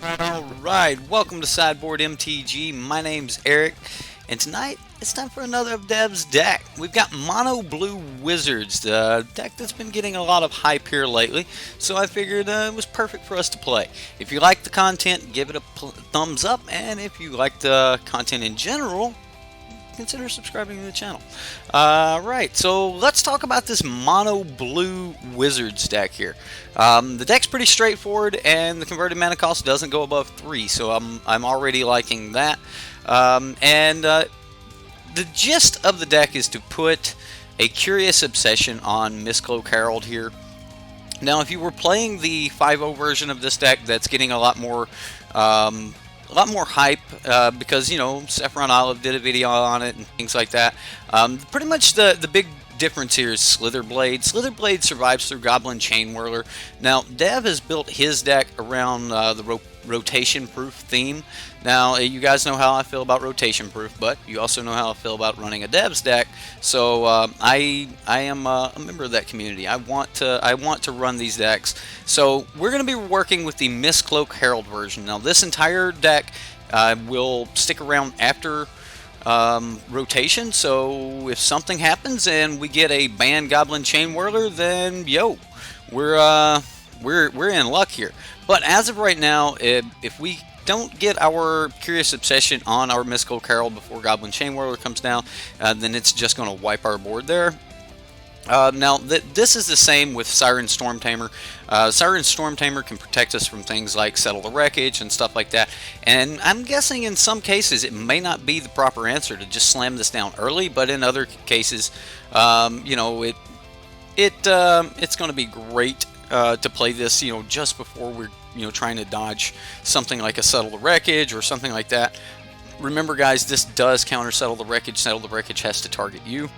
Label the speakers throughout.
Speaker 1: Alright, welcome to SideboardMTG. My name's Eric, and tonight it's time for another of Dev's deck. We've got Mono Blue Wizards, the deck that's been getting a lot of hype here lately, so I figured it was perfect for us to play. If you like the content, give it a thumbs up, and if you like the content in general, consider subscribing to the channel. Right, so let's talk about this Mono Blue Wizards deck here. The deck's pretty straightforward, and the converted mana cost doesn't go above 3, so I'm already liking that. The gist of the deck is to put a Curious Obsession on Mistcloak Herald here. Now, if you were playing the 5.0 version of this deck, that's getting a lot more hype because, you know, Saffron Olive did a video on it and things like that. Pretty much the big difference here is SlitherBlade. SlitherBlade survives through Goblin Chain Whirler. Now, Dev has built his deck around the rotation-proof theme. Now, you guys know how I feel about rotation-proof, but you also know how I feel about running a Dev's deck. So I am a member of that community. I want to run these decks. So we're going to be working with the Mistcloak Herald version. Now, this entire deck will stick around after rotation, so if something happens and we get a banned Goblin Chain Whirler, then yo, we're in luck here. But as of right now, if we don't get our Curious Obsession on our Mistcloak Herald before Goblin Chain Whirler comes down, then it's just going to wipe our board there. Now, this is the same with Siren Stormtamer. Siren Stormtamer can protect us from things like Settle the Wreckage and stuff like that. And I'm guessing in some cases it may not be the proper answer to just slam this down early, but in other cases, you know, it's going to be great to play this, you know, just before we're, you know, trying to dodge something like a Settle the Wreckage or something like that. Remember, guys, this does counter Settle the Wreckage. Settle the Wreckage has to target you.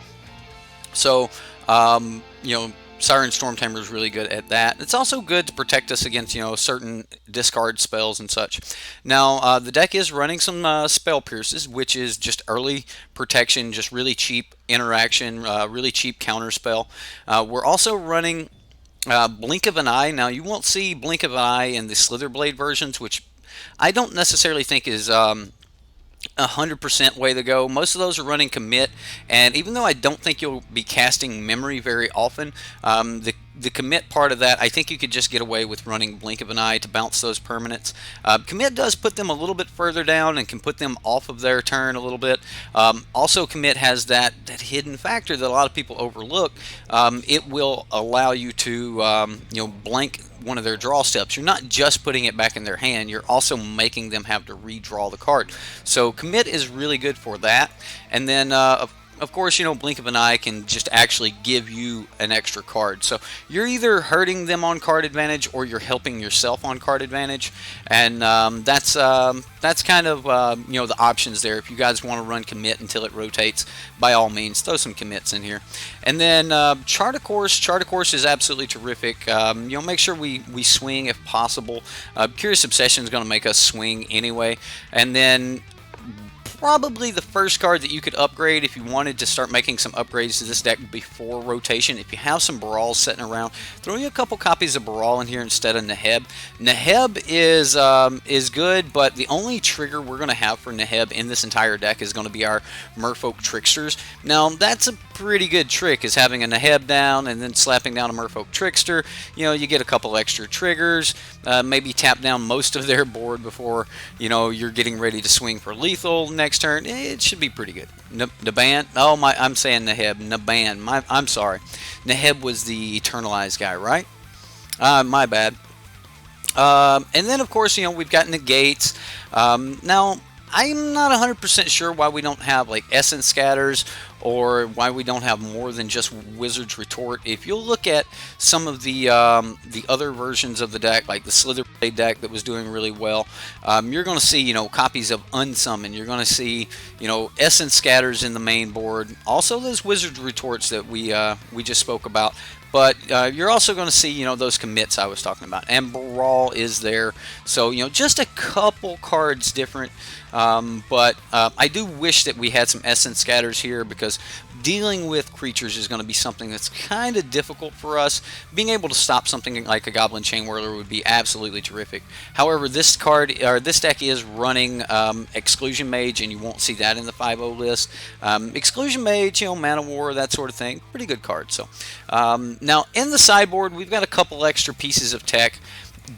Speaker 1: So, you know, Siren Stormtamer is really good at that. It's also good to protect us against, you know, certain discard spells and such. Now, the deck is running some Spell Pierces, which is just early protection, just really cheap interaction, really cheap counter spell. We're also running Blink of an Eye. Now, you won't see Blink of an Eye in the SlitherBlade versions, which I don't necessarily think is 100% way to go. Most of those are running Commit, and even though I don't think you'll be casting Memory very often, the Commit part of that, I think you could just get away with running Blink of an Eye to bounce those permanents. Commit does put them a little bit further down and can put them off of their turn a little bit. Also, Commit has that hidden factor that a lot of people overlook. It will allow you to you know, blank one of their draw steps. You're not just putting it back in their hand, you're also making them have to redraw the card. So Commit is really good for that. And then of course, you know, Blink of an Eye can just actually give you an extra card. So you're either hurting them on card advantage or you're helping yourself on card advantage. And that's kind of, you know, the options there. If you guys want to run Commit until it rotates, by all means, throw some commits in here. And then Chart a Course. Chart a Course is absolutely terrific. You know, make sure we swing if possible. Curious Obsession is going to make us swing anyway. And then probably the first card that you could upgrade if you wanted to start making some upgrades to this deck before rotation. If you have some Brawls sitting around, throw you a couple copies of Brawl in here instead of Neheb. Neheb is good, but the only trigger we're going to have for Neheb in this entire deck is going to be our Merfolk Tricksters. Now, that's a pretty good trick, is having a Neheb down and then slapping down a Merfolk Trickster. You know, you get a couple extra triggers, maybe tap down most of their board before, you know, you're getting ready to swing for lethal next turn. It should be pretty good. Naban, oh my, I'm saying Neheb, Naban, I'm sorry. Neheb was the Eternalized guy, right? My bad. And then, of course, you know, we've got Negates. Now, I'm not 100% sure why we don't have like Essence Scatters or why we don't have more than just Wizard's Retort. If you'll look at some of the other versions of the deck, like the SlitherBlade deck that was doing really well, you're going to see, you know, copies of Unsummon. You're going to see, you know, Essence Scatters in the main board. Also, those Wizard's Retorts that we just spoke about. But you're also going to see, you know, those commits I was talking about. And Brawl is there. So, you know, just a couple cards different. But I do wish that we had some Essence Scatters here, because dealing with creatures is going to be something that's kind of difficult for us. Being able to stop something like a Goblin Chain Whirler would be absolutely terrific. However, this card or this deck is running Exclusion Mage, and you won't see that in the 5-0 list. Exclusion Mage, you know, Mana War, that sort of thing, pretty good card. So now in the sideboard, we've got a couple extra pieces of tech.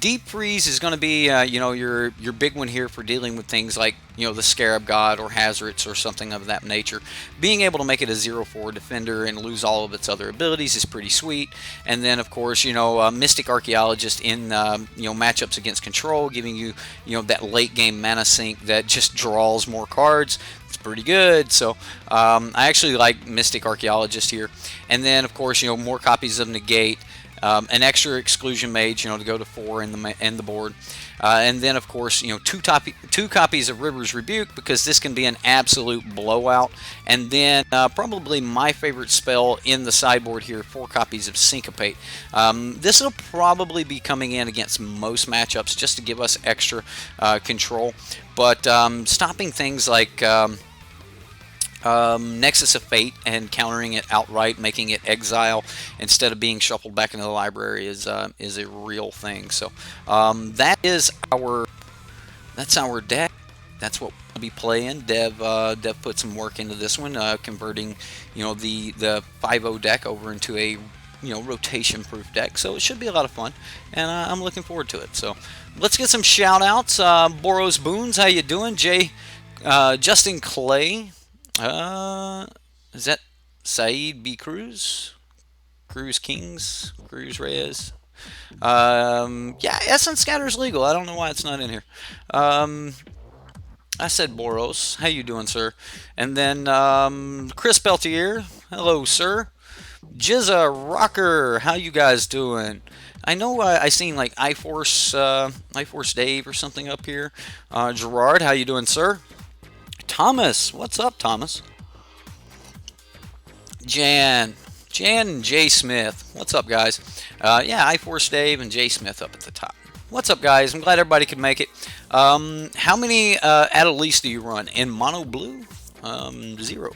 Speaker 1: Deep Freeze is going to be, you know, your big one here for dealing with things like, you know, the Scarab God or Hazards or something of that nature. Being able to make it a 0/4 defender and lose all of its other abilities is pretty sweet. And then, of course, you know, Mystic Archaeologist in, you know, matchups against control, giving you, you know, that late game mana sink that just draws more cards. It's pretty good. So I actually like Mystic Archaeologist here. And then, of course, you know, more copies of Negate. An extra Exclusion Mage, you know, to go to 4 in the board, and then of course, you know, two copies of River's Rebuke, because this can be an absolute blowout. And then probably my favorite spell in the sideboard here, 4 copies of Syncopate. This will probably be coming in against most matchups just to give us extra control, but stopping things like Nexus of Fate and countering it outright, making it exile instead of being shuffled back into the library is a real thing. So that's our deck. That's what we'll be playing. Dev put some work into this one, converting, you know, the 5-0 deck over into a, you know, rotation proof deck. So it should be a lot of fun, and I'm looking forward to it. So let's get some shout outs. Boros Boons, how you doing? Justin Clay. Is that Saeed B. Cruz? Cruz Kings? Cruz Reyes? Yeah, Essence Scatter's legal. I don't know why it's not in here. I said Boros. How you doing, sir? And then Chris Peltier. Hello, sir. Jizza Rocker. How you guys doing? I know I seen like iForce Dave or something up here. Gerard, how you doing, sir? Thomas, what's up, Thomas? Jan and Jay Smith, what's up, guys? Yeah, iForce Dave and Jay Smith up at the top. What's up, guys? I'm glad everybody could make it. How many Adelice do you run? In mono blue? 0.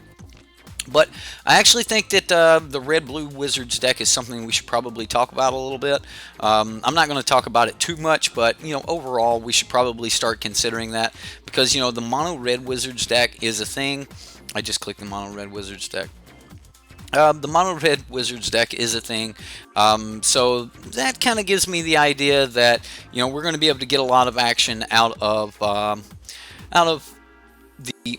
Speaker 1: But I actually think that the red-blue Wizards deck is something we should probably talk about a little bit. I'm not going to talk about it too much, but, you know, overall we should probably start considering that, because, you know, the mono-red Wizards deck is a thing. I just clicked the mono-red Wizards deck. The mono-red Wizards deck is a thing, so that kind of gives me the idea that, you know, we're going to be able to get a lot of action out of the...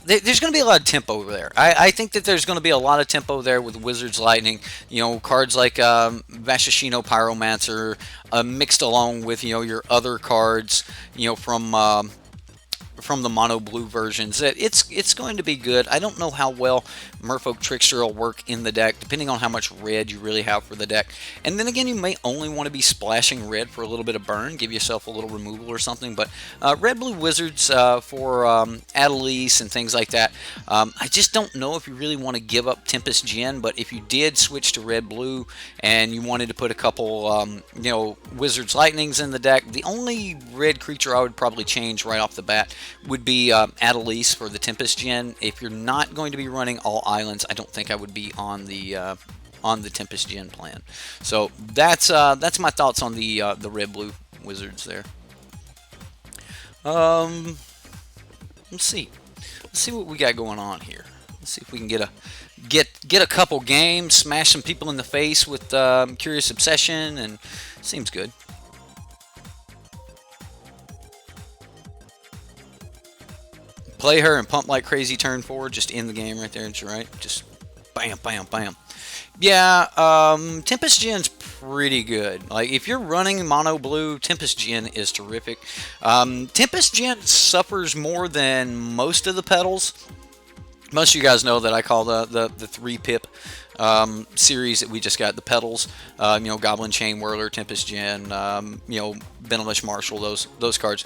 Speaker 1: There's going to be a lot of tempo over there. I think that there's going to be a lot of tempo there with Wizards Lightning. You know, cards like Vashishino Pyromancer mixed along with, you know, your other cards, you know, from the mono blue versions. It's going to be good. I don't know how well Merfolk Trickster will work in the deck, depending on how much red you really have for the deck. And then again, you may only want to be splashing red for a little bit of burn, give yourself a little removal or something. But red-blue Wizards for Adelice and things like that, I just don't know if you really want to give up Tempest Djinn. But if you did switch to red-blue and you wanted to put a couple, you know, Wizards Lightnings in the deck, the only red creature I would probably change right off the bat would be Adelice for the Tempest Djinn. If you're not going to be running all islands, I don't think I would be on the Tempest Djinn plan. So that's my thoughts on the red-blue Wizards there. Let's see what we got going on here. Let's see if we can get a couple games, smash some people in the face with Curious Obsession, and seems good. Play her and pump like crazy turn 4, just in the game right there, right? Just bam, bam, bam. Yeah, Tempest Djinn's pretty good. Like, if you're running mono blue, Tempest Djinn is terrific. Tempest Djinn suffers more than most of the petals. Most of you guys know that I call the 3-pip series that we just got, the petals. You know, Goblin Chain Whirler, Tempest Djinn, you know, Venomous Marshal, those cards.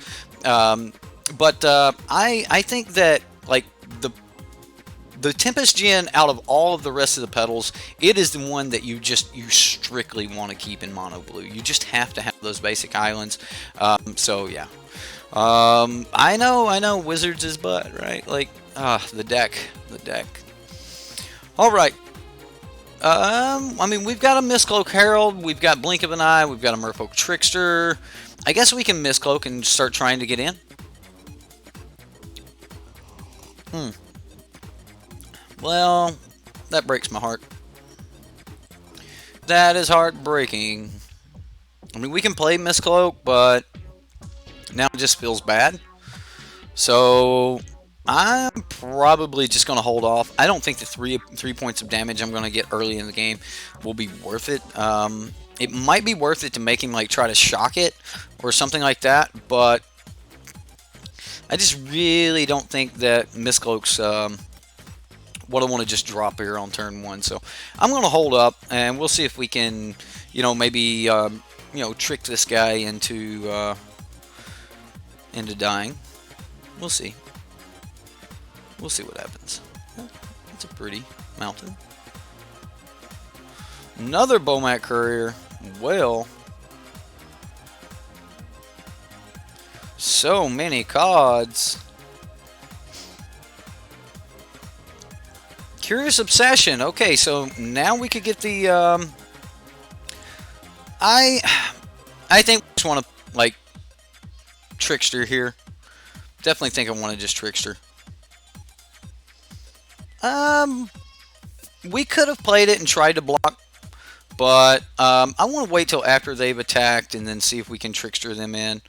Speaker 1: But I think that, like, the Tempest Djinn, out of all of the rest of the petals, it is the one that you strictly want to keep in mono blue. You just have to have those basic islands. So yeah, I know Wizards is butt, right? Like, the deck. Alright. I mean, we've got a Mistcloak Herald, we've got Blink of an Eye, we've got a Merfolk Trickster. I guess we can Mistcloak and start trying to get in. Well, that breaks my heart. That is heartbreaking. I mean, we can play Mistcloak, but now it just feels bad. So I'm probably just going to hold off. I don't think the three points of damage I'm going to get early in the game will be worth it. It might be worth it to make him like try to shock it or something like that, but I just really don't think that Mistcloak's what I want to just drop here on turn 1. So I'm going to hold up, and we'll see if we can, maybe trick this guy into dying. We'll see. We'll see what happens. That's a pretty mountain. Another Bomat Courier. Well, so many cards. Curious Obsession. Okay, so now we could get the. I think we just want to like Trickster here. Definitely think I want to just Trickster. We could have played it and tried to block, but I want to wait till after they've attacked and then see if we can Trickster them in.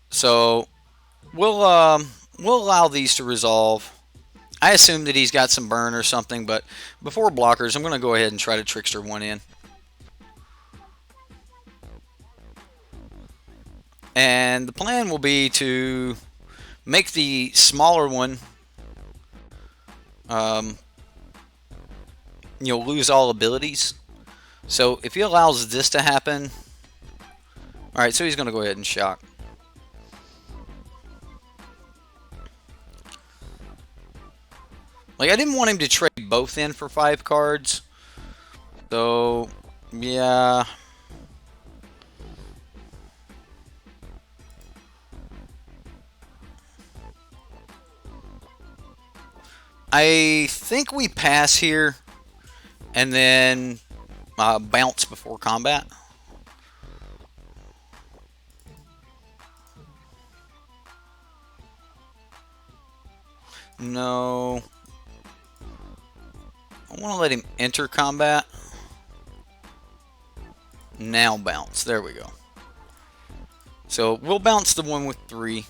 Speaker 1: So we'll allow these to resolve. I assume that he's got some burn or something, but before blockers, I'm going to go ahead and try to Trickster one in. And the plan will be to make the smaller one, lose all abilities. So if he allows this to happen, alright, so he's going to go ahead and shock. Like, I didn't want him to trade both in for 5 cards. So, yeah. I think we pass here and then bounce before combat. No. I want to let him enter combat. Now bounce. There we go. So we'll bounce the one with 3.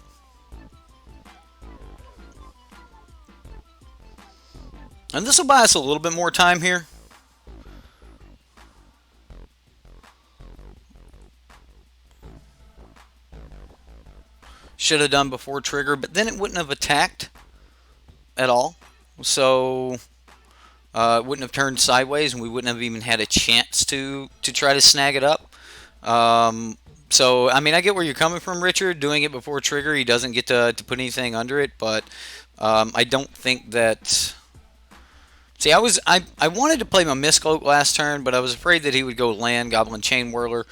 Speaker 1: And this will buy us a little bit more time here. Should have done before trigger, but then it wouldn't have attacked at all. So it wouldn't have turned sideways, and we wouldn't have even had a chance to try to snag it up. So, I mean, I get where you're coming from, Richard. Doing it before trigger, he doesn't get to put anything under it, but I don't think that... See, I wanted to play my Mistcloak last turn, but I was afraid that he would go land Goblin Chain Whirler,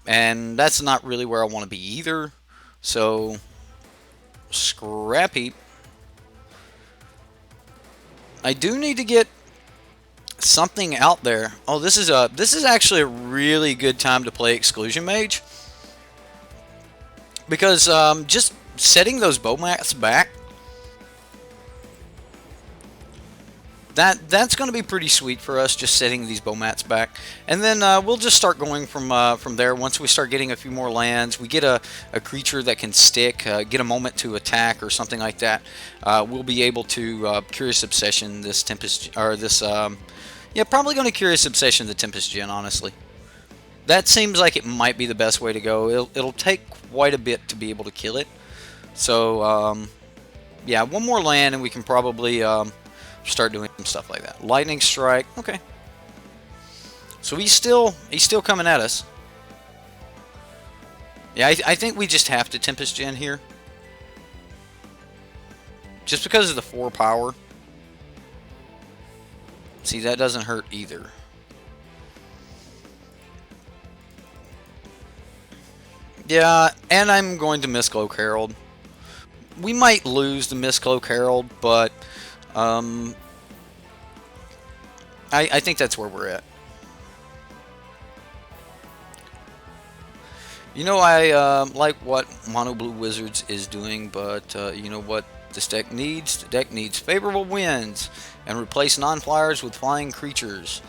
Speaker 1: and that's not really where I want to be either. So, Scrap Heap. I do need to get something out there. Oh, this is actually a really good time to play Exclusion Mage, because just setting those Bomats back, that's going to be pretty sweet for us, just setting these Bomats back. And then we'll just start going from there. Once we start getting a few more lands, we get a creature that can stick, get a moment to attack or something like that, we'll be able to Curious Obsession this Tempest, or this, yeah, probably going to Curious Obsession the Tempest Gen, honestly. That seems like it might be the best way to go. It'll take quite a bit to be able to kill it. So, yeah, one more land and we can probably... start doing some stuff like that. Lightning Strike. Okay. So he's still coming at us. Yeah, I think we just have to Tempest Gen here. Just because of the 4 power. See, that doesn't hurt either. Yeah, and I'm going to Mistcloak Herald. We might lose the Mistcloak Herald, but I think that's where we're at. You know, I like what Mono Blue Wizards is doing, but you know what this deck needs? The deck needs favorable winds and replace non-flyers with flying creatures.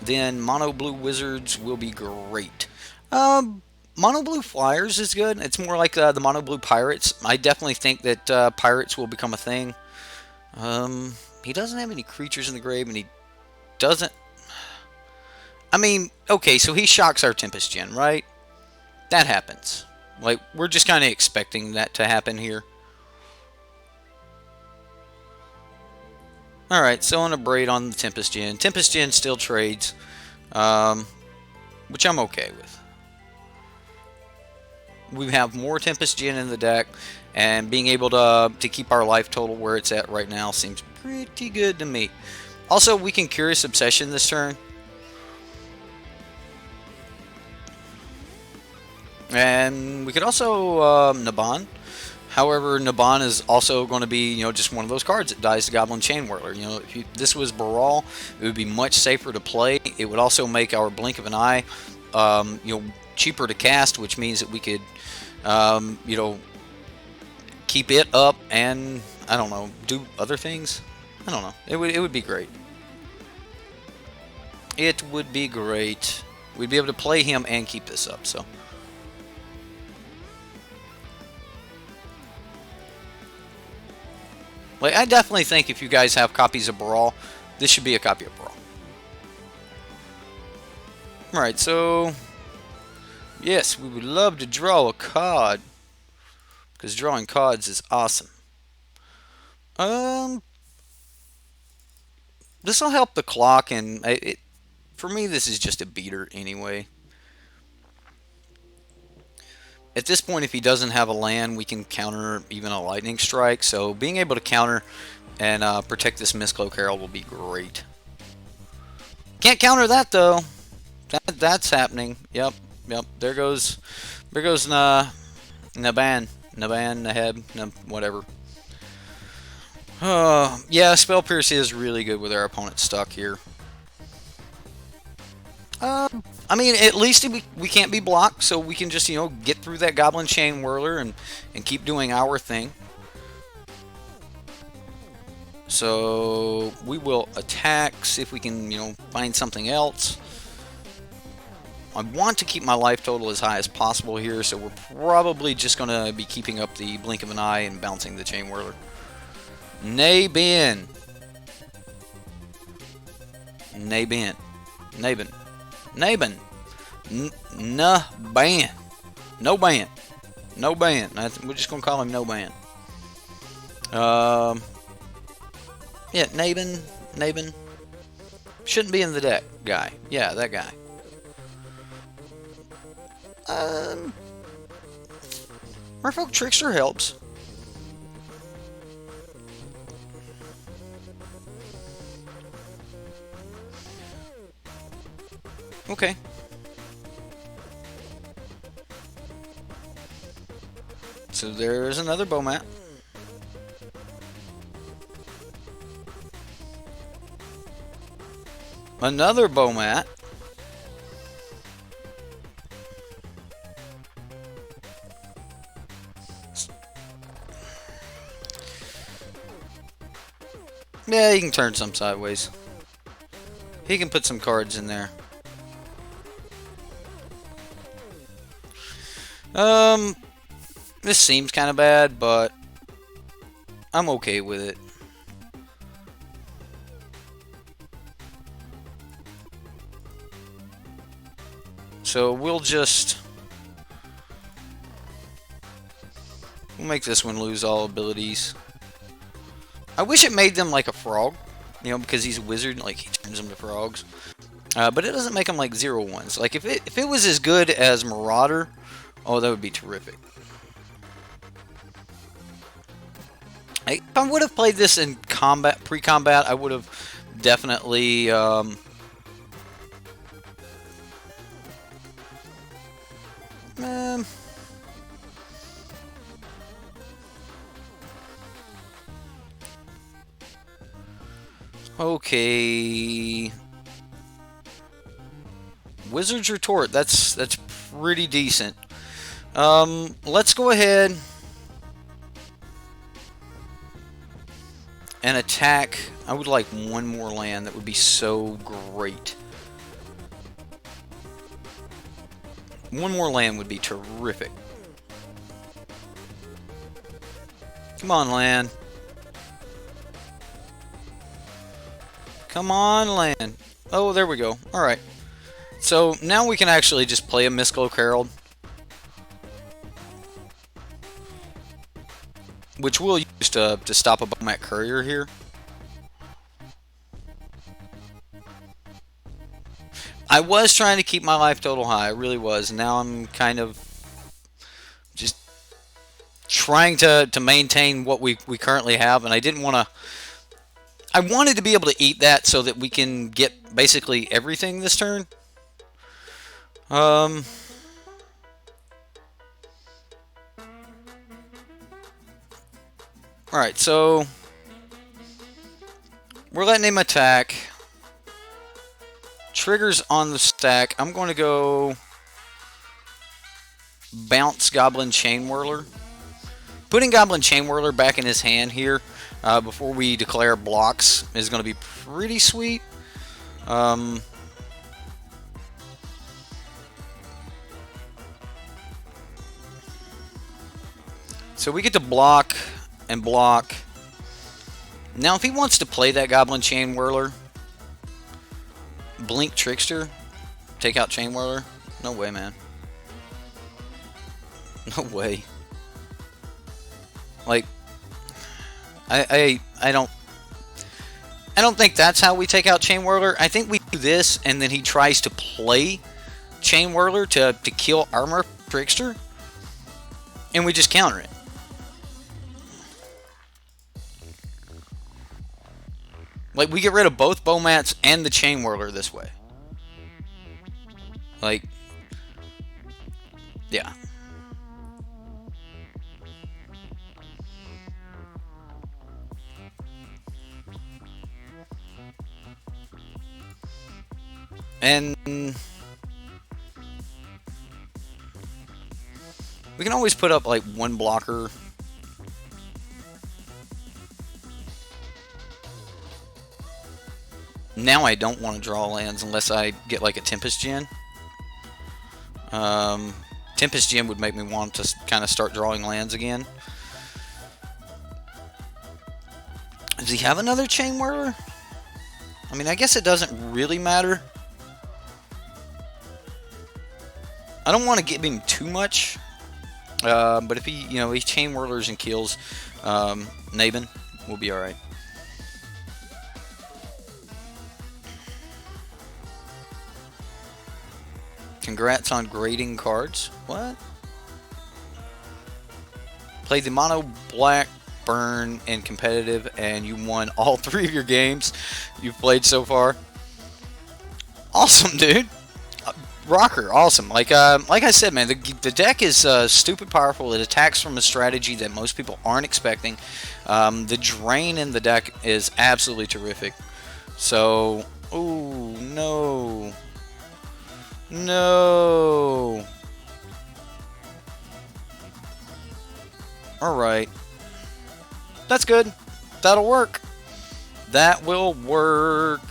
Speaker 1: Then Mono Blue Wizards will be great. Mono Blue Flyers is good. It's more like the Mono Blue Pirates. I definitely think that Pirates will become a thing. He doesn't have any creatures in the grave, and he doesn't... I mean, okay, so he shocks our Tempest Gen, right? That happens. Like, we're just kind of expecting that to happen here. Alright, so on a braid on the Tempest Gen. Tempest Gen still trades, which I'm okay with. We have more Tempest Gen in the deck, and being able to keep our life total where it's at right now seems pretty good to me. Also, we can Curious Obsession this turn. And we could also Naban. However, Naban is also going to be, just one of those cards that dies to Goblin Chain Whirler. If this was Baral, it would be much safer to play. It would also make our Blink of an Eye, cheaper to cast, which means that we could, keep it up and, I don't know, do other things. I don't know. It would be great. It would be great. We'd be able to play him and keep this up, so... Like, I definitely think if you guys have copies of Brawl, this should be a copy of Brawl. Alright, so... Yes, we would love to draw a card. Because drawing cards is awesome. This will help the clock, and for me, this is just a beater anyway. At this point, if he doesn't have a land, we can counter even a lightning strike. So being able to counter and protect this Mistcloak Herald will be great. Can't counter that though. That's happening. Yep. There goes Naban, Naheb, whatever. Yeah, Spell Pierce is really good with our opponent stuck here. I mean, at least we can't be blocked, so we can just, get through that Goblin Chain Whirler and keep doing our thing. So we will attack, see if we can, find something else. I want to keep my life total as high as possible here, so we're probably just going to be keeping up the Blink of an Eye and bouncing the Chain Whirler. Naban. No ban. We're just gonna call him No Ban. Yeah, Naban. Shouldn't be in the deck, guy. Yeah, that guy. Merfolk Trickster helps. Okay. So there's another Bomat. Another Bomat. Yeah, he can turn some sideways. He can put some cards in there. This seems kind of bad, but I'm okay with it. So we'll make this one lose all abilities. I wish it made them like a frog, because he's a wizard, like he turns them to frogs. But it doesn't make them like 0/1s. Like if it was as good as Marauder, oh, that would be terrific. If I would have played this in combat, pre-combat, I would have definitely okay. Wizard's Retort. That's pretty decent. Let's go ahead and attack. I would like one more land. That would be so great. One more land would be terrific. Come on, land. Come on, land. Oh, there we go. Alright. So, now we can actually just play a Mistcloak Herald. Which we'll use to stop a Bomat Courier here. I was trying to keep my life total high. I really was. Now I'm kind of just trying to maintain what we currently have. And I didn't want to... I wanted to be able to eat that so that we can get basically everything this turn. Alright, so we're letting him attack. Triggers on the stack. I'm going to go bounce Goblin Chain Whirler. Putting Goblin Chain Whirler back in his hand here before we declare blocks is going to be pretty sweet. So we get to block and block. Now if he wants to play that Goblin Chain Whirler, Blink Trickster, take out Chain Whirler. No way, man. No way. Like, I don't think that's how we take out Chain Whirler. I think we do this, and then he tries to play Chain Whirler to kill Armor Trickster, and we just counter it. Like, we get rid of both Bomats and the Chain Whirler this way. Like, yeah. And we can always put up, like, one blocker. Now I don't want to draw lands unless I get like a Tempest Gen. Tempest Gen would make me want to kind of start drawing lands again. Does he have another Chain Whirler? I mean, I guess it doesn't really matter. I don't want to give him too much. But if he, he Chain Whirlers and kills Nabin, we'll be alright. Congrats on grading cards. What? Played the mono black burn in competitive, and you won all 3 of your games you've played so far. Awesome, dude. Rocker, awesome. Like I said, man, the deck is stupid powerful. It attacks from a strategy that most people aren't expecting. The drain in the deck is absolutely terrific. So, ooh, no. No. Alright. That's good. That'll work. That will work.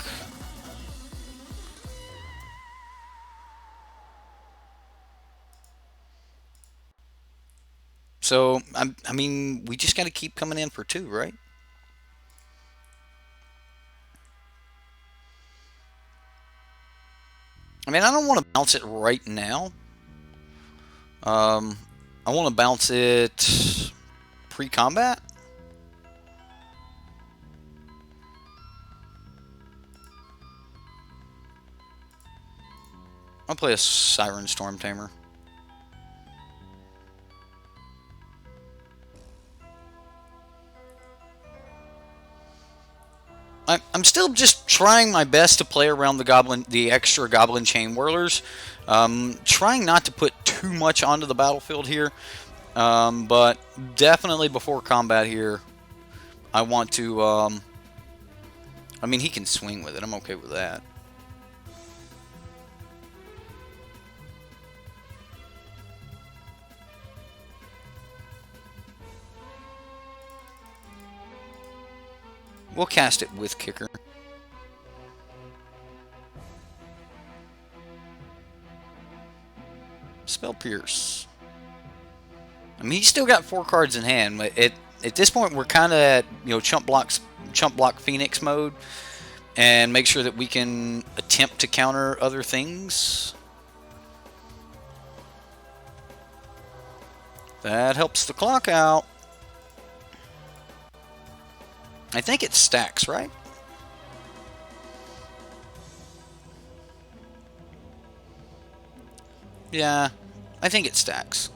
Speaker 1: So, I mean, we just got to keep coming in for 2, right? I mean, I don't want to bounce it right now. I want to bounce it pre-combat. I'll play a Siren Storm Tamer. I'm still just trying my best to play around the extra Goblin Chain Whirlers. Trying not to put too much onto the battlefield here. But definitely before combat here, I want to... I mean, he can swing with it. I'm okay with that. We'll cast it with kicker. Spell Pierce. I mean, he's still got 4 cards in hand. At this point, we're kind of at, you know, chump block Phoenix mode, and make sure that we can attempt to counter other things. That helps the clock out. I think it stacks, right? Yeah, I think it stacks.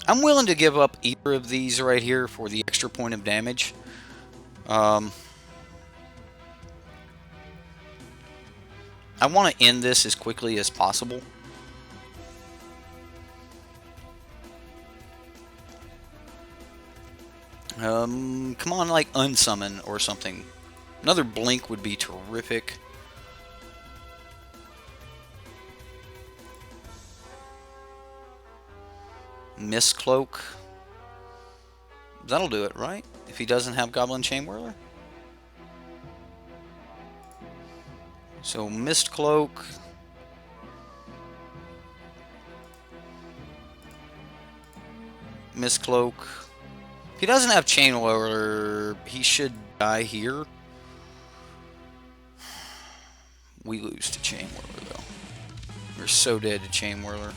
Speaker 1: I'm willing to give up either of these right here for the extra point of damage. I want to end this as quickly as possible. Come on, like unsummon or something. Another blink would be terrific. Mistcloak. That'll do it, right? If he doesn't have Goblin Chainwhirler. So Mistcloak. Mistcloak. If he doesn't have Chainwhirler, he should die here. We lose to Chainwhirler though. We're so dead to Chainwhirler.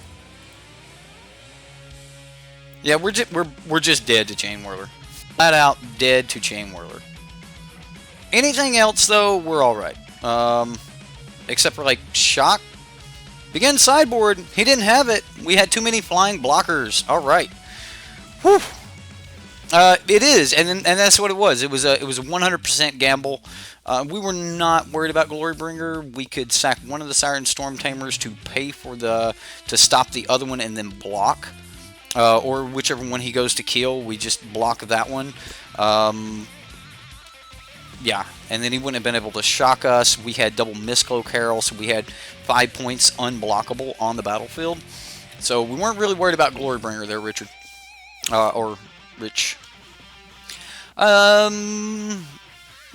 Speaker 1: Yeah, we're just dead to Chainwhirler. Flat out dead to Chainwhirler. Anything else though, we're all right. Except for like Shock. Begin sideboard. He didn't have it. We had too many flying blockers. All right. Whew. It is, and that's what it was. It was a 100% gamble. We were not worried about Glorybringer. We could sack one of the Siren Storm Tamers to pay for to stop the other one and then block, or whichever one he goes to kill, we just block that one. Yeah, and then he wouldn't have been able to shock us. We had double Mistcloak Herald, so we had 5 points unblockable on the battlefield. So we weren't really worried about Glorybringer there, Richard. Or Rich.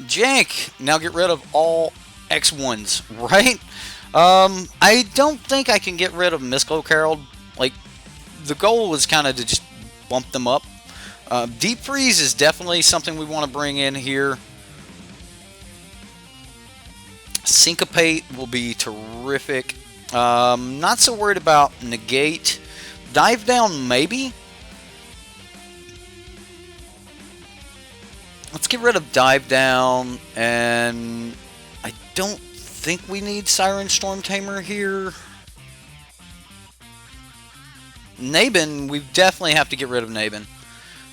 Speaker 1: Jank. Now get rid of all X1s, right? I don't think I can get rid of Mistcloak Herald. Like, the goal was kind of to just bump them up. Deep Freeze is definitely something we want to bring in here. Syncopate will be terrific. Not so worried about Negate. Dive Down, maybe. Let's get rid of Dive Down, and I don't think we need Siren Storm Tamer here. Nabin, we definitely have to get rid of Nabin.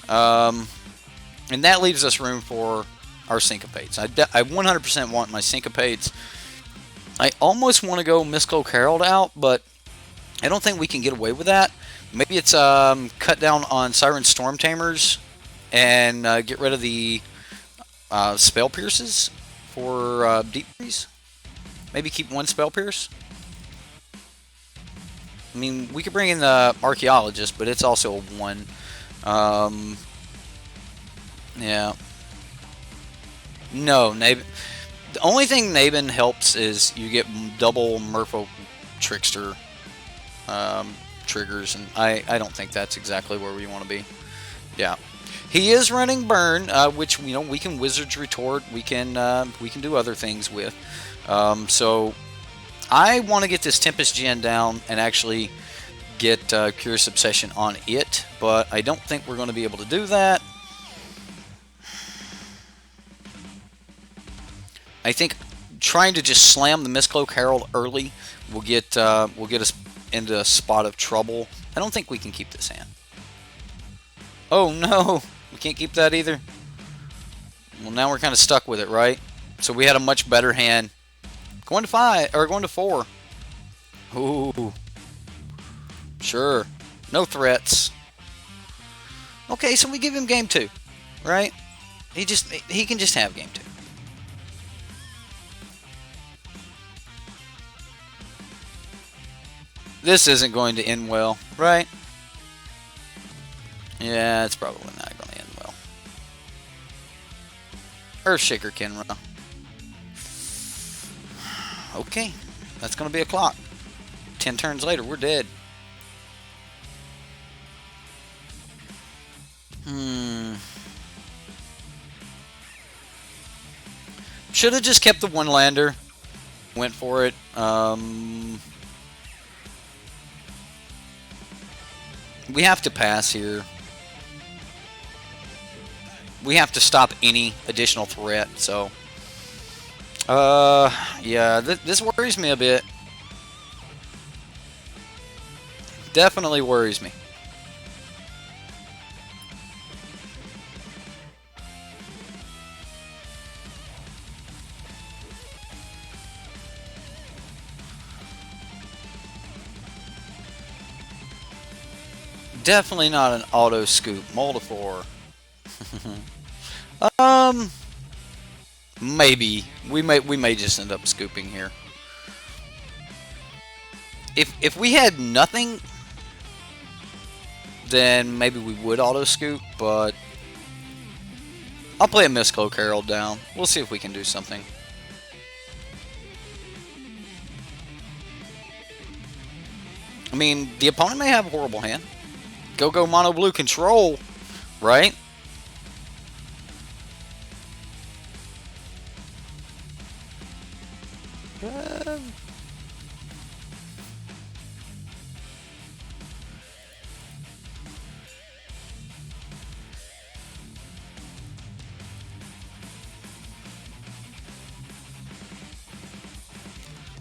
Speaker 1: And that leaves us room for our Syncopates. I 100% want my Syncopates. I almost want to go Mistcloak Herald out, but I don't think we can get away with that. Maybe it's cut down on Siren Storm Tamers and get rid of the Spell Pierces for Deep Freeze. Maybe keep one Spell Pierce. I mean, we could bring in the Archaeologist, but it's also a 1. Yeah. No, Nabin. The only thing Nabin helps is you get double Merfolk Trickster triggers, and I don't think that's exactly where we want to be. Yeah. He is running Burn, which, you know, we can Wizard's Retort, we can do other things with. So I want to get this Tempest Gen down and actually get Curious Obsession on it, but I don't think we're going to be able to do that. I think trying to just slam the Mistcloak Herald early will get us into a spot of trouble. I don't think we can keep this hand. Oh no, we can't keep that either. Well, now we're kind of stuck with it, right? So we had a much better hand. Going to 5 or going to 4. Ooh, sure, no threats. Okay, so we give him game 2, right? He can just have game 2. This isn't going to end well, right? Yeah, it's probably not going to end well. Earthshaker Kenra. Okay, that's going to be a clock. 10 turns later, we're dead. Should have just kept the one lander. Went for it. We have to pass here. We have to stop any additional threat, so... yeah, this worries me a bit. Definitely worries me. Definitely not an auto scoop. Moldifor. Maybe we may just end up scooping here. If we had nothing, then maybe we would auto scoop, but I'll play a Mistcloak Herald down. We'll see if we can do something. I mean, the opponent may have a horrible hand. Go mono blue control, right?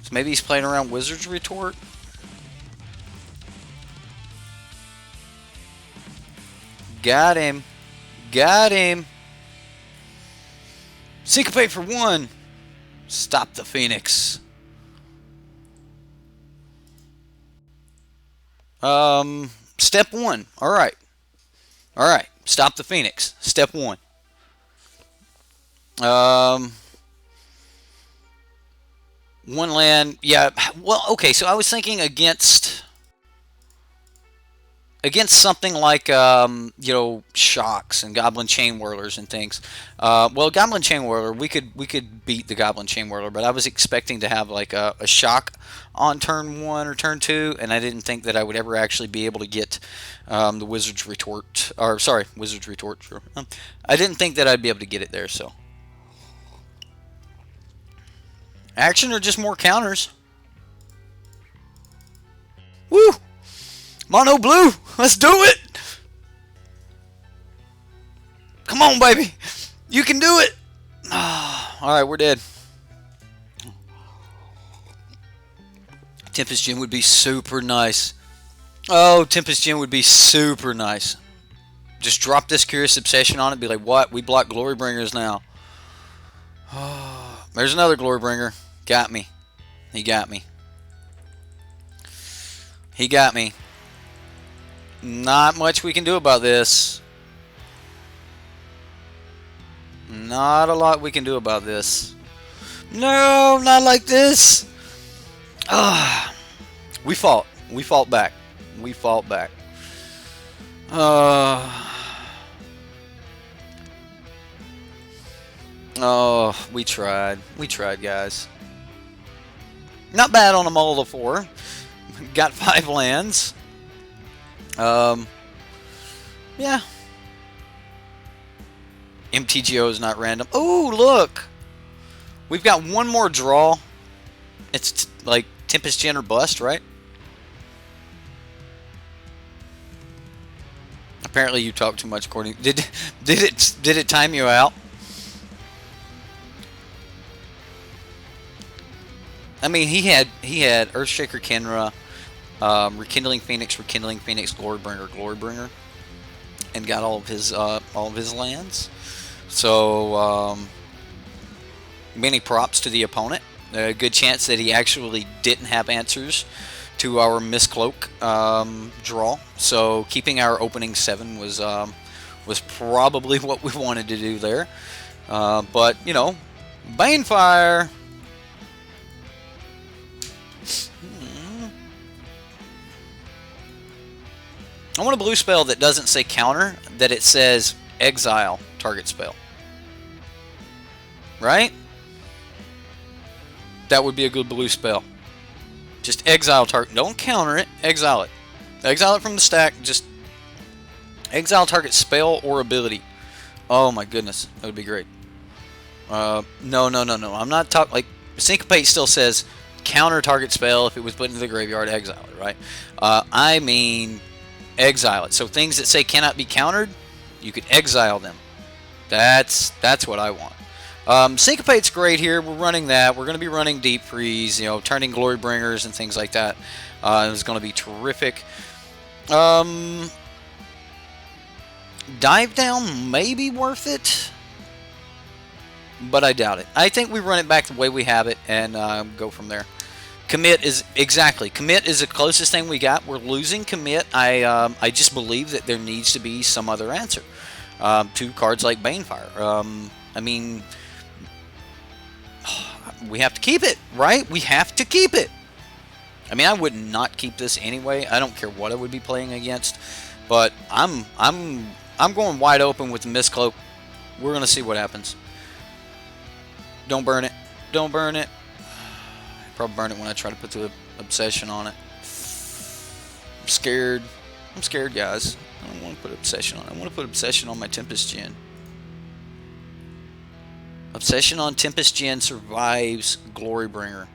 Speaker 1: So maybe he's playing around Wizard's Retort. Got him. Got him. Syncopate for 1. Stop the Phoenix. Step 1. Alright. Alright. Stop the Phoenix. Step 1. One land. Yeah. Well, okay. So I was thinking against something like, you know, Shocks and Goblin Chain Whirlers and things. Well, Goblin Chain Whirler, we could beat the Goblin Chain Whirler, but I was expecting to have like a Shock on turn 1 or turn 2, and I didn't think that I would ever actually be able to get the Wizard's Retort, or sorry, Wizard's Retort. Sure. I didn't think that I'd be able to get it there, so. Action or just more counters? Woo! Mono blue! Let's do it! Come on, baby! You can do it! Alright, we're dead. Tempest Gem would be super nice. Oh, Tempest Gem would be super nice. Just drop this Curious Obsession on it, be like, what? We block Glorybringers now. There's another Glorybringer. Got me. He got me. He got me. Not much we can do about this. Not a lot we can do about this. No, not like this. We fought. We fought back. We fought back. Oh, we tried. We tried, guys. Not bad on a Moldifor. Got 5 lands. Yeah. MTGO is not random. Oh, look! We've got one more draw. It's like Tempest Gen or bust, right? Apparently you talk too much, Courtney. Did it time you out? I mean, he had Earthshaker Kenra, Rekindling Phoenix, Glorybringer, and got all of his lands. So many props to the opponent. A good chance that he actually didn't have answers to our Mistcloak draw. So keeping our opening 7 was probably what we wanted to do there. But you know, Banefire. I want a blue spell that doesn't say counter, that it says exile target spell. Right? That would be a good blue spell. Just exile target. Don't counter it. Exile it. Exile it from the stack. Just exile target spell or ability. Oh my goodness. That would be great. No. I'm not talking... Like, Syncopate still says counter target spell if it was put into the graveyard. Exile it, right? I mean exile it. So things that say cannot be countered, you could exile them. That's what I want. Syncopate's great here. We're running that. We're going to be running Deep Freeze, you know, turning Glory Bringers and things like that. It's going to be terrific. Dive Down may be worth it, but I doubt it. I think we run it back the way we have it and go from there. Commit is Commit is the closest thing we got. We're losing Commit. I just believe that there needs to be some other answer to cards like Banefire. I mean, we have to keep it, right? We have to keep it. I mean, I would not keep this anyway. I don't care what I would be playing against, but I'm going wide open with the Mistcloak. We're gonna see what happens. Don't burn it. Don't burn it. I'll probably burn it when I try to put the Obsession on it. I'm scared. I'm scared, guys. I don't want to put Obsession on it. I want to put Obsession on my Tempest Gen. Obsession on Tempest Gen survives Glorybringer.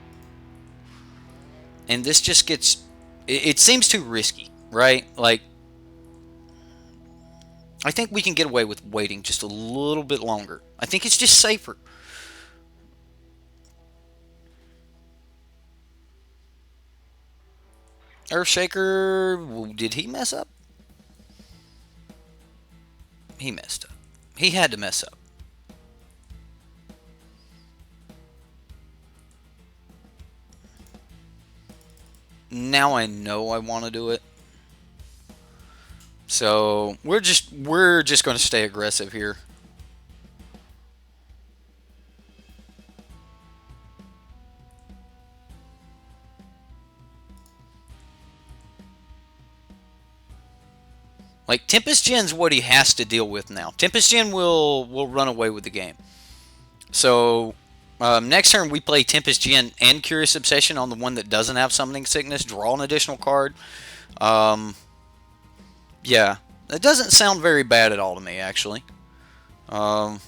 Speaker 1: And this just gets... It seems too risky, right? Like, I think we can get away with waiting just a little bit longer. I think it's just safer. Earthshaker, did he mess up? He messed up. He had to mess up. Now I know I want to do it. So we're just going to stay aggressive here. Like, Tempest Gen's what he has to deal with now. Tempest Gen will run away with the game. So, next turn we play Tempest Gen and Curious Obsession on the one that doesn't have Summoning Sickness. Draw an additional card. Yeah, that doesn't sound very bad at all to me, actually. What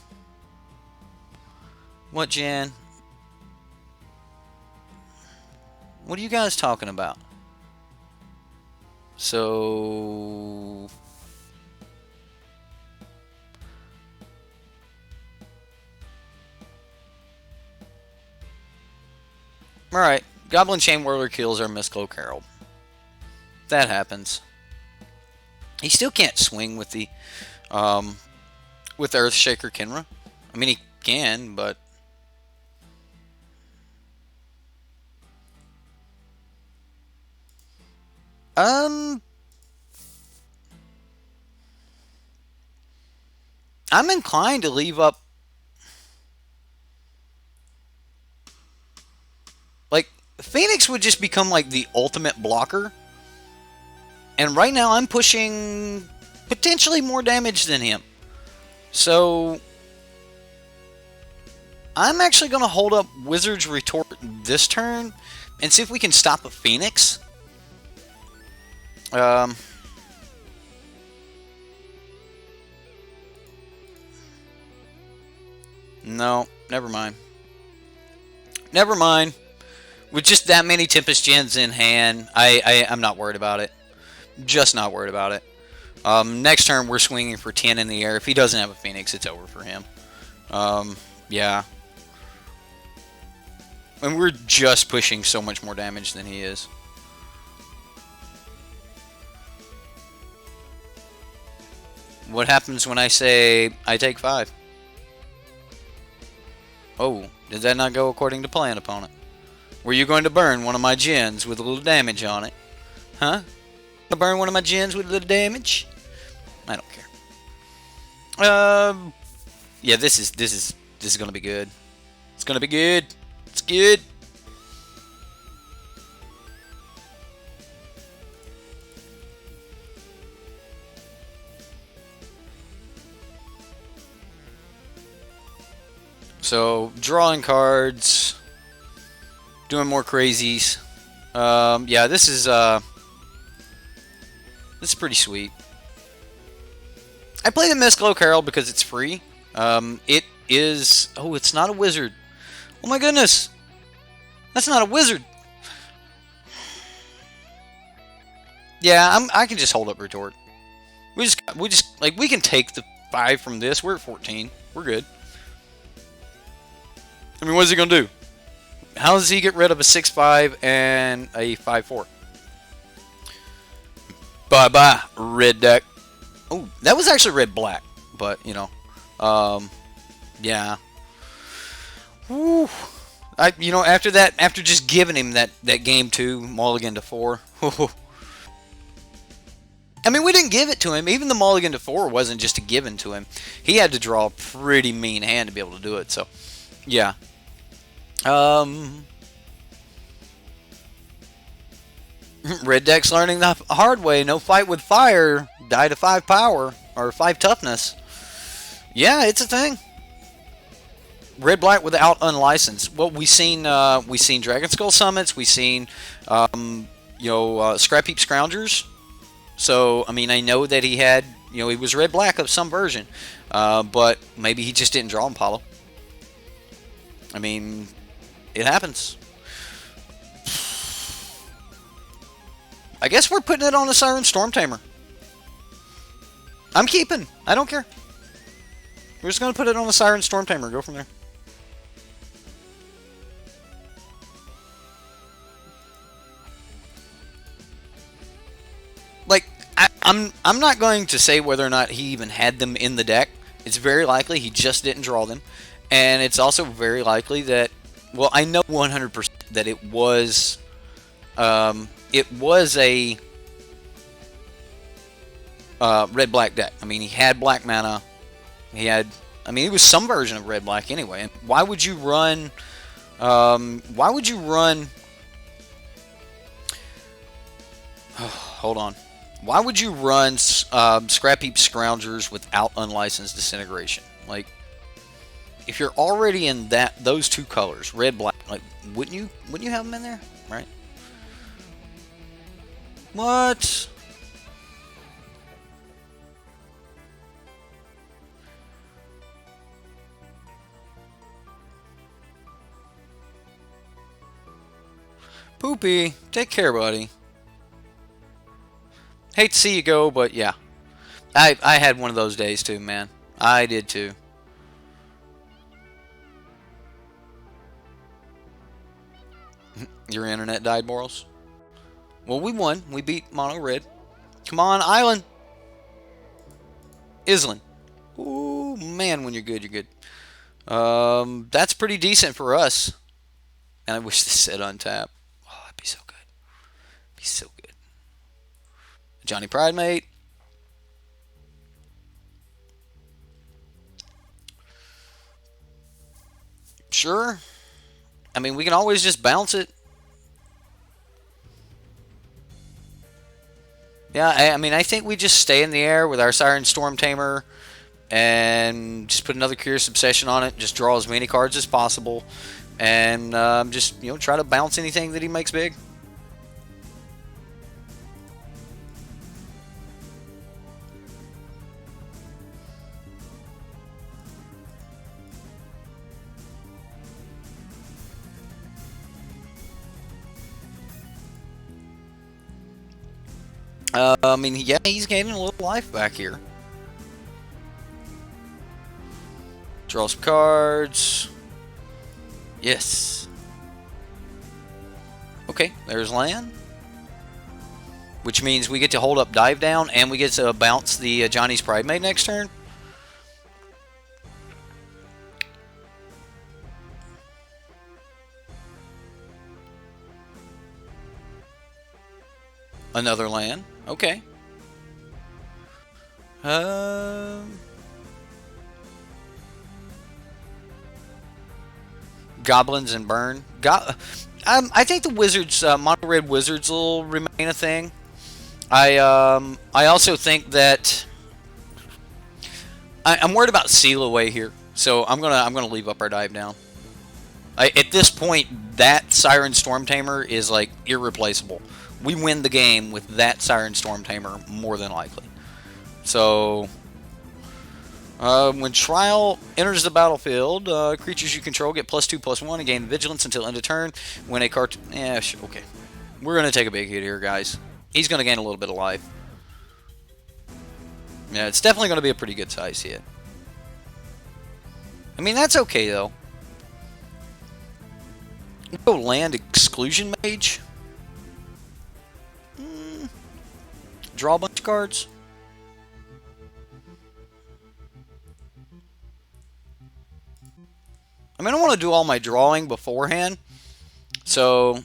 Speaker 1: gen? What are you guys talking about? So... Alright, Goblin Chain Whirler kills our Mistcloak Herald. That happens. He still can't swing with the Earthshaker Kenra. I mean, he can, but... I'm inclined to leave up... Like, Phoenix would just become, like, the ultimate blocker. And right now, I'm pushing potentially more damage than him. So, I'm actually going to hold up Wizard's Retort this turn and see if we can stop a Phoenix. No, never mind. Never mind. With just that many Tempest Gens in hand, I'm not worried about it. Just not worried about it. Next turn, we're swinging for 10 in the air. If he doesn't have a Phoenix, it's over for him. Yeah. And we're just pushing so much more damage than he is. What happens when I say I take 5? Oh, did that not go according to plan, opponent? Were you going to burn one of my gens with a little damage on it? Huh? To burn one of my gens with a little damage? I don't care. Yeah, this is gonna be good. It's gonna be good. It's good. So drawing cards, doing more crazies. Yeah, this is pretty sweet. I play the Mistglow Carol because it's free. It is... Oh, it's not a wizard. Oh my goodness! That's not a wizard! Yeah, I can just hold up Retort. We just like, we can take the 5 from this. We're at 14. We're good. I mean, what is he gonna do? How does he get rid of a 6/5 and a 5/4? Bye bye, red deck. Oh, that was actually red-black, but you know, yeah. Woo. You know, after that, after just giving him that game 2 mulligan to 4. I mean, we didn't give it to him. Even the mulligan to 4 wasn't just a given to him. He had to draw a pretty mean hand to be able to do it. So, yeah. Red deck's learning the hard way. No fight with fire. Die to 5 power or 5 toughness. Yeah, it's a thing. Red black without unlicensed. Well, we seen Dragon Skull summits. We seen Scrap Heap Scroungers. So I mean, I know that he had, he was red black of some version, but maybe he just didn't draw him, Paulo. I mean, it happens. I guess we're putting it on a Siren Storm Tamer. I'm keeping. I don't care. We're just going to put it on a Siren Storm Tamer. Go from there. Like, I'm not going to say whether or not he even had them in the deck. It's very likely he just didn't draw them. And it's also very likely that, well, I know 100% that it was a red-black deck. I mean, he had black mana. He had, I mean, it was some version of red-black anyway. And why would you run, hold on. Why would you run Scrap Heap Scroungers without Unlicensed Disintegration? Like, if you're already in those 2 colors, red, black, like, wouldn't you have them in there, right? What? Poopy, take care, buddy. Hate to see you go, but yeah. I had one of those days too, man. I did too. Your internet died, Boros? Well, we won. We beat Mono Red. Come on, Island. Island. Ooh, man, when you're good, you're good. That's pretty decent for us. And I wish this said untap. Oh, that'd be so good. Be so good. Johnny Pridemate. Sure. I mean, we can always just bounce it. Yeah, I mean, I think we just stay in the air with our Siren Storm Tamer and just put another Curious Obsession on it. Just draw as many cards as possible and just, try to bounce anything that he makes big. I mean, yeah, he's gaining a little life back here. Draw some cards. Yes. Okay, there's land. Which means we get to hold up Dive Down, and we get to bounce the Johnny's Pridemate next turn. Another land. Okay. Goblins and Burn. I think the Wizards, Mono Red Wizards, will remain a thing. I also think that I'm worried about Seal Away here. So I'm gonna leave up our dive down. At this point, that Siren Storm Tamer is like irreplaceable. We win the game with that Siren Storm Tamer more than likely. So when Trial enters the battlefield, creatures you control get +2/+1 and gain Vigilance until end of turn. When a card, okay, we're gonna take a big hit here, guys. He's gonna gain a little bit of life. Yeah, it's definitely gonna be a pretty good size hit. I mean, that's okay though. Go land Exclusion Mage. Draw a bunch of cards. I mean, I want to do all my drawing beforehand, so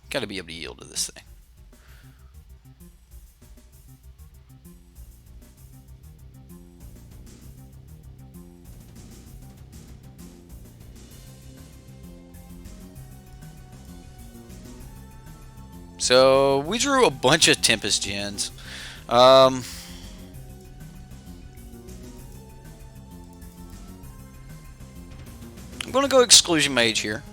Speaker 1: got to be able to yield to this thing. So we drew a bunch of Tempest Gens. I'm going to go Exclusion Mage here.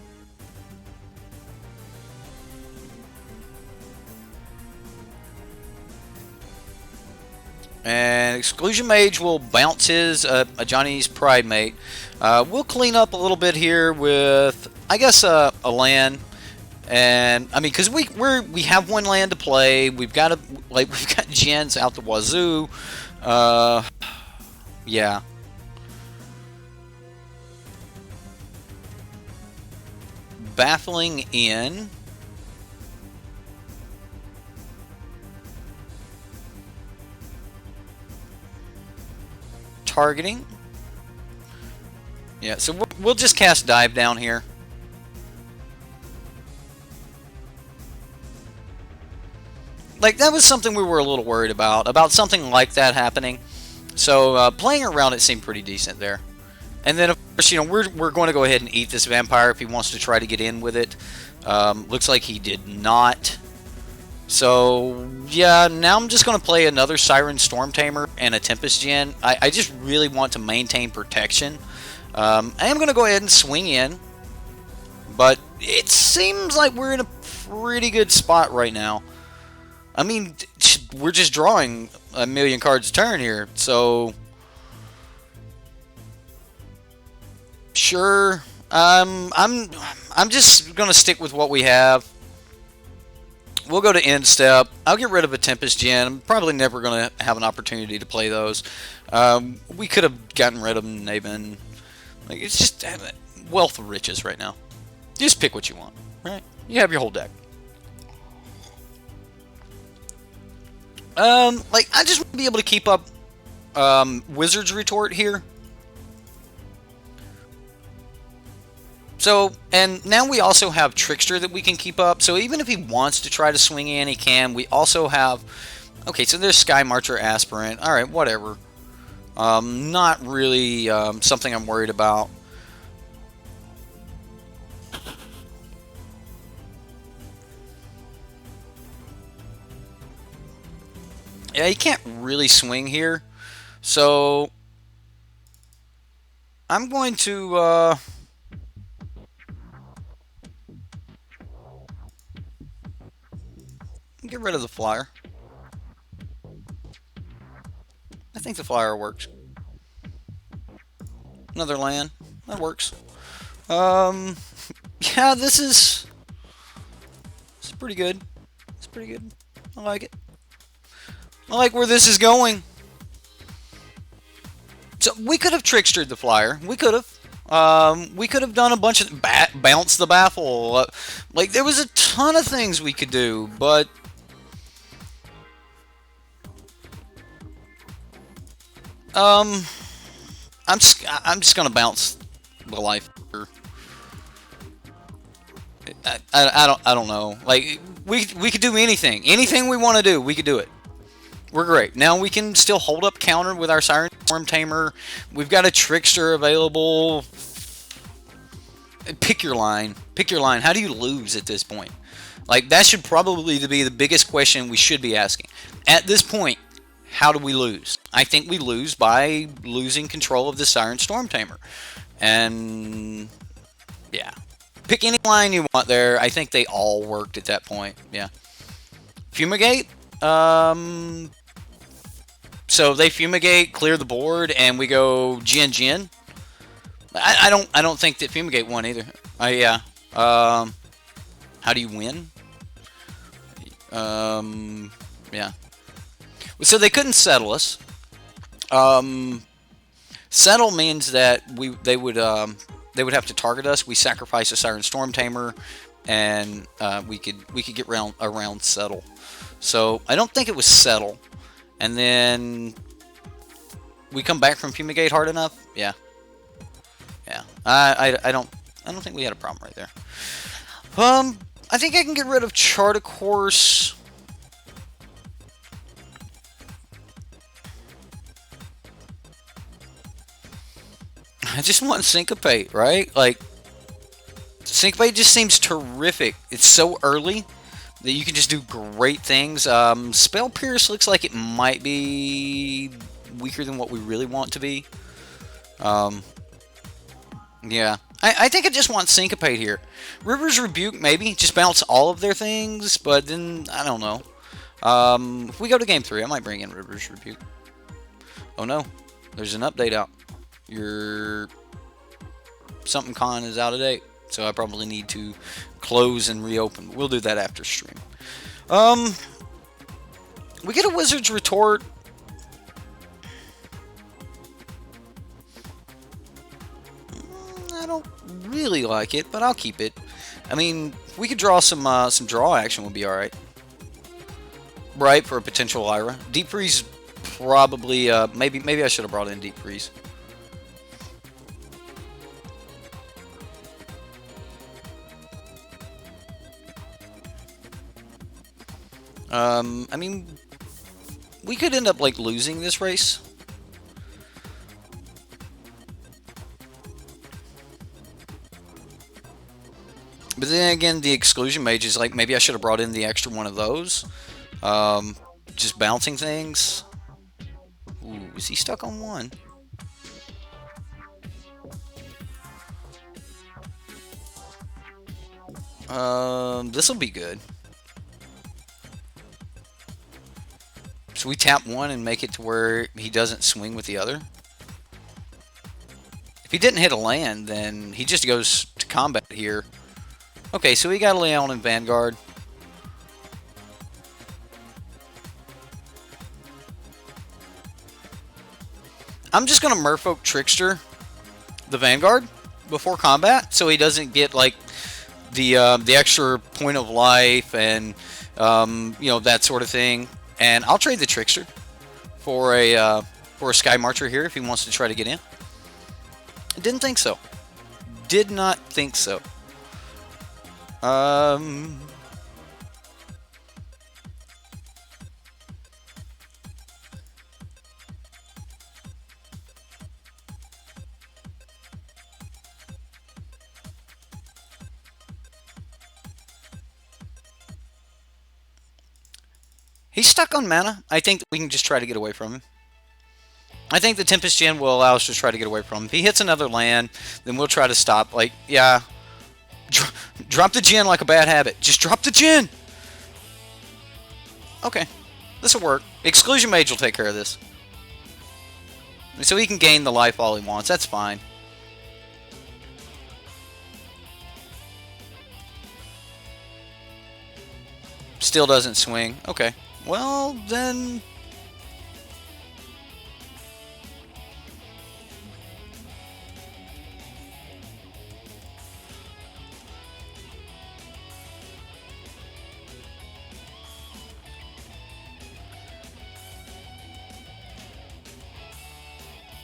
Speaker 1: And Exclusion Mage will bounce his Johnny's Pride Mate. We'll clean up a little bit here with, I guess, a land. And I mean, because we have one land to play, we've got gens out the wazoo. Yeah. Baffling in. Targeting. Yeah, so we'll just cast Dive down here. Like, that was something we were a little worried about something like that happening. So, playing around it seemed pretty decent there. And then, of course, you know, we're going to go ahead and eat this vampire if he wants to try to get in with it. Looks like he did not. So, yeah, now I'm just going to play another Siren Storm Tamer and a Tempest Gen. I just really want to maintain protection. I am going to go ahead and swing in. But it seems like we're in a pretty good spot right now. I mean, we're just drawing a million cards a turn here, so sure. I'm just gonna stick with what we have. We'll go to end step. I'll get rid of a Tempest Gen. I'm probably never gonna have an opportunity to play those. We could have gotten rid of them. They've been like, it's just wealth of riches right now. Just pick what you want, right? You have your whole deck. Like, I just want to be able to keep up Wizard's Retort here. So, and now we also have Trickster that we can keep up. So even if he wants to try to swing in, he can. We also have, okay, so there's Sky Marcher Aspirant. All right, whatever. Not really something I'm worried about. Yeah, he can't really swing here. So I'm going to get rid of the flyer. I think the flyer works. Another land. That works. Yeah, this is pretty good. It's pretty good. I like it. I like where this is going. So we could have trickstered the flyer. We could have. We could have done a bunch of bounce the baffle. Like, there was a ton of things we could do, but I'm just gonna bounce the life. I don't know. Like, we could do anything. Anything we want to do, we could do it. We're great. Now we can still hold up counter with our Siren Storm Tamer. We've got a Trickster available. Pick your line. Pick your line. How do you lose at this point? Like, that should probably be the biggest question we should be asking. At this point, How do we lose? I think we lose by losing control of this Iron Storm Tamer. And yeah, pick any line you want there. I think they all worked at that point. Yeah. Fumigate. So they fumigate, clear the board, and we go Jin Jin. I don't think that fumigate won either. Yeah. How do you win? Yeah. So they couldn't settle us. Settle means that they would have to target us. We sacrifice a Siren Storm Tamer, and we could get around settle. So I don't think it was settle. And then we come back from fumigate hard enough. Yeah. Yeah. I don't think we had a problem right there. I think I can get rid of Chart a Course. I just want Syncopate, right? Like, Syncopate just seems terrific. It's so early that you can just do great things. Spell Pierce looks like it might be weaker than what we really want to be. Yeah. I think I just want Syncopate here. River's Rebuke, maybe. Just bounce all of their things, but then, I don't know. If we go to game 3, I might bring in River's Rebuke. Oh no. There's an update out. Your something con is out of date, so I probably need to close and reopen. We'll do that after stream. We get a Wizard's Retort. I don't really like it, but I'll keep it. I mean, we could draw some draw action would be all right. Right, for a potential Lyra. Deep Freeze probably maybe I should have brought in Deep Freeze. I mean, we could end up, like, losing this race. But then again, the Exclusion Mage is like, maybe I should have brought in the extra one of those. Just bouncing things. Ooh, is he stuck on one? This will be good. So we tap one and make it to where he doesn't swing with the other. If he didn't hit a land, then he just goes to combat here. Okay, so we got a Leon in Vanguard. I'm just going to Merfolk Trickster the Vanguard before combat, so he doesn't get, like, the extra point of life and, you know, that sort of thing. And I'll trade the Trickster for a Sky Marcher here if he wants to try to get in. Didn't think so. Did not think so. He's stuck on mana. I think that we can just try to get away from him. I think the Tempest Gen will allow us to try to get away from him. If he hits another land, then we'll try to stop. Like, yeah. Drop the Gen like a bad habit. Just drop the Gen! Okay. This will work. Exclusion Mage will take care of this. So he can gain the life all he wants. That's fine. Still doesn't swing. Okay. Well, then...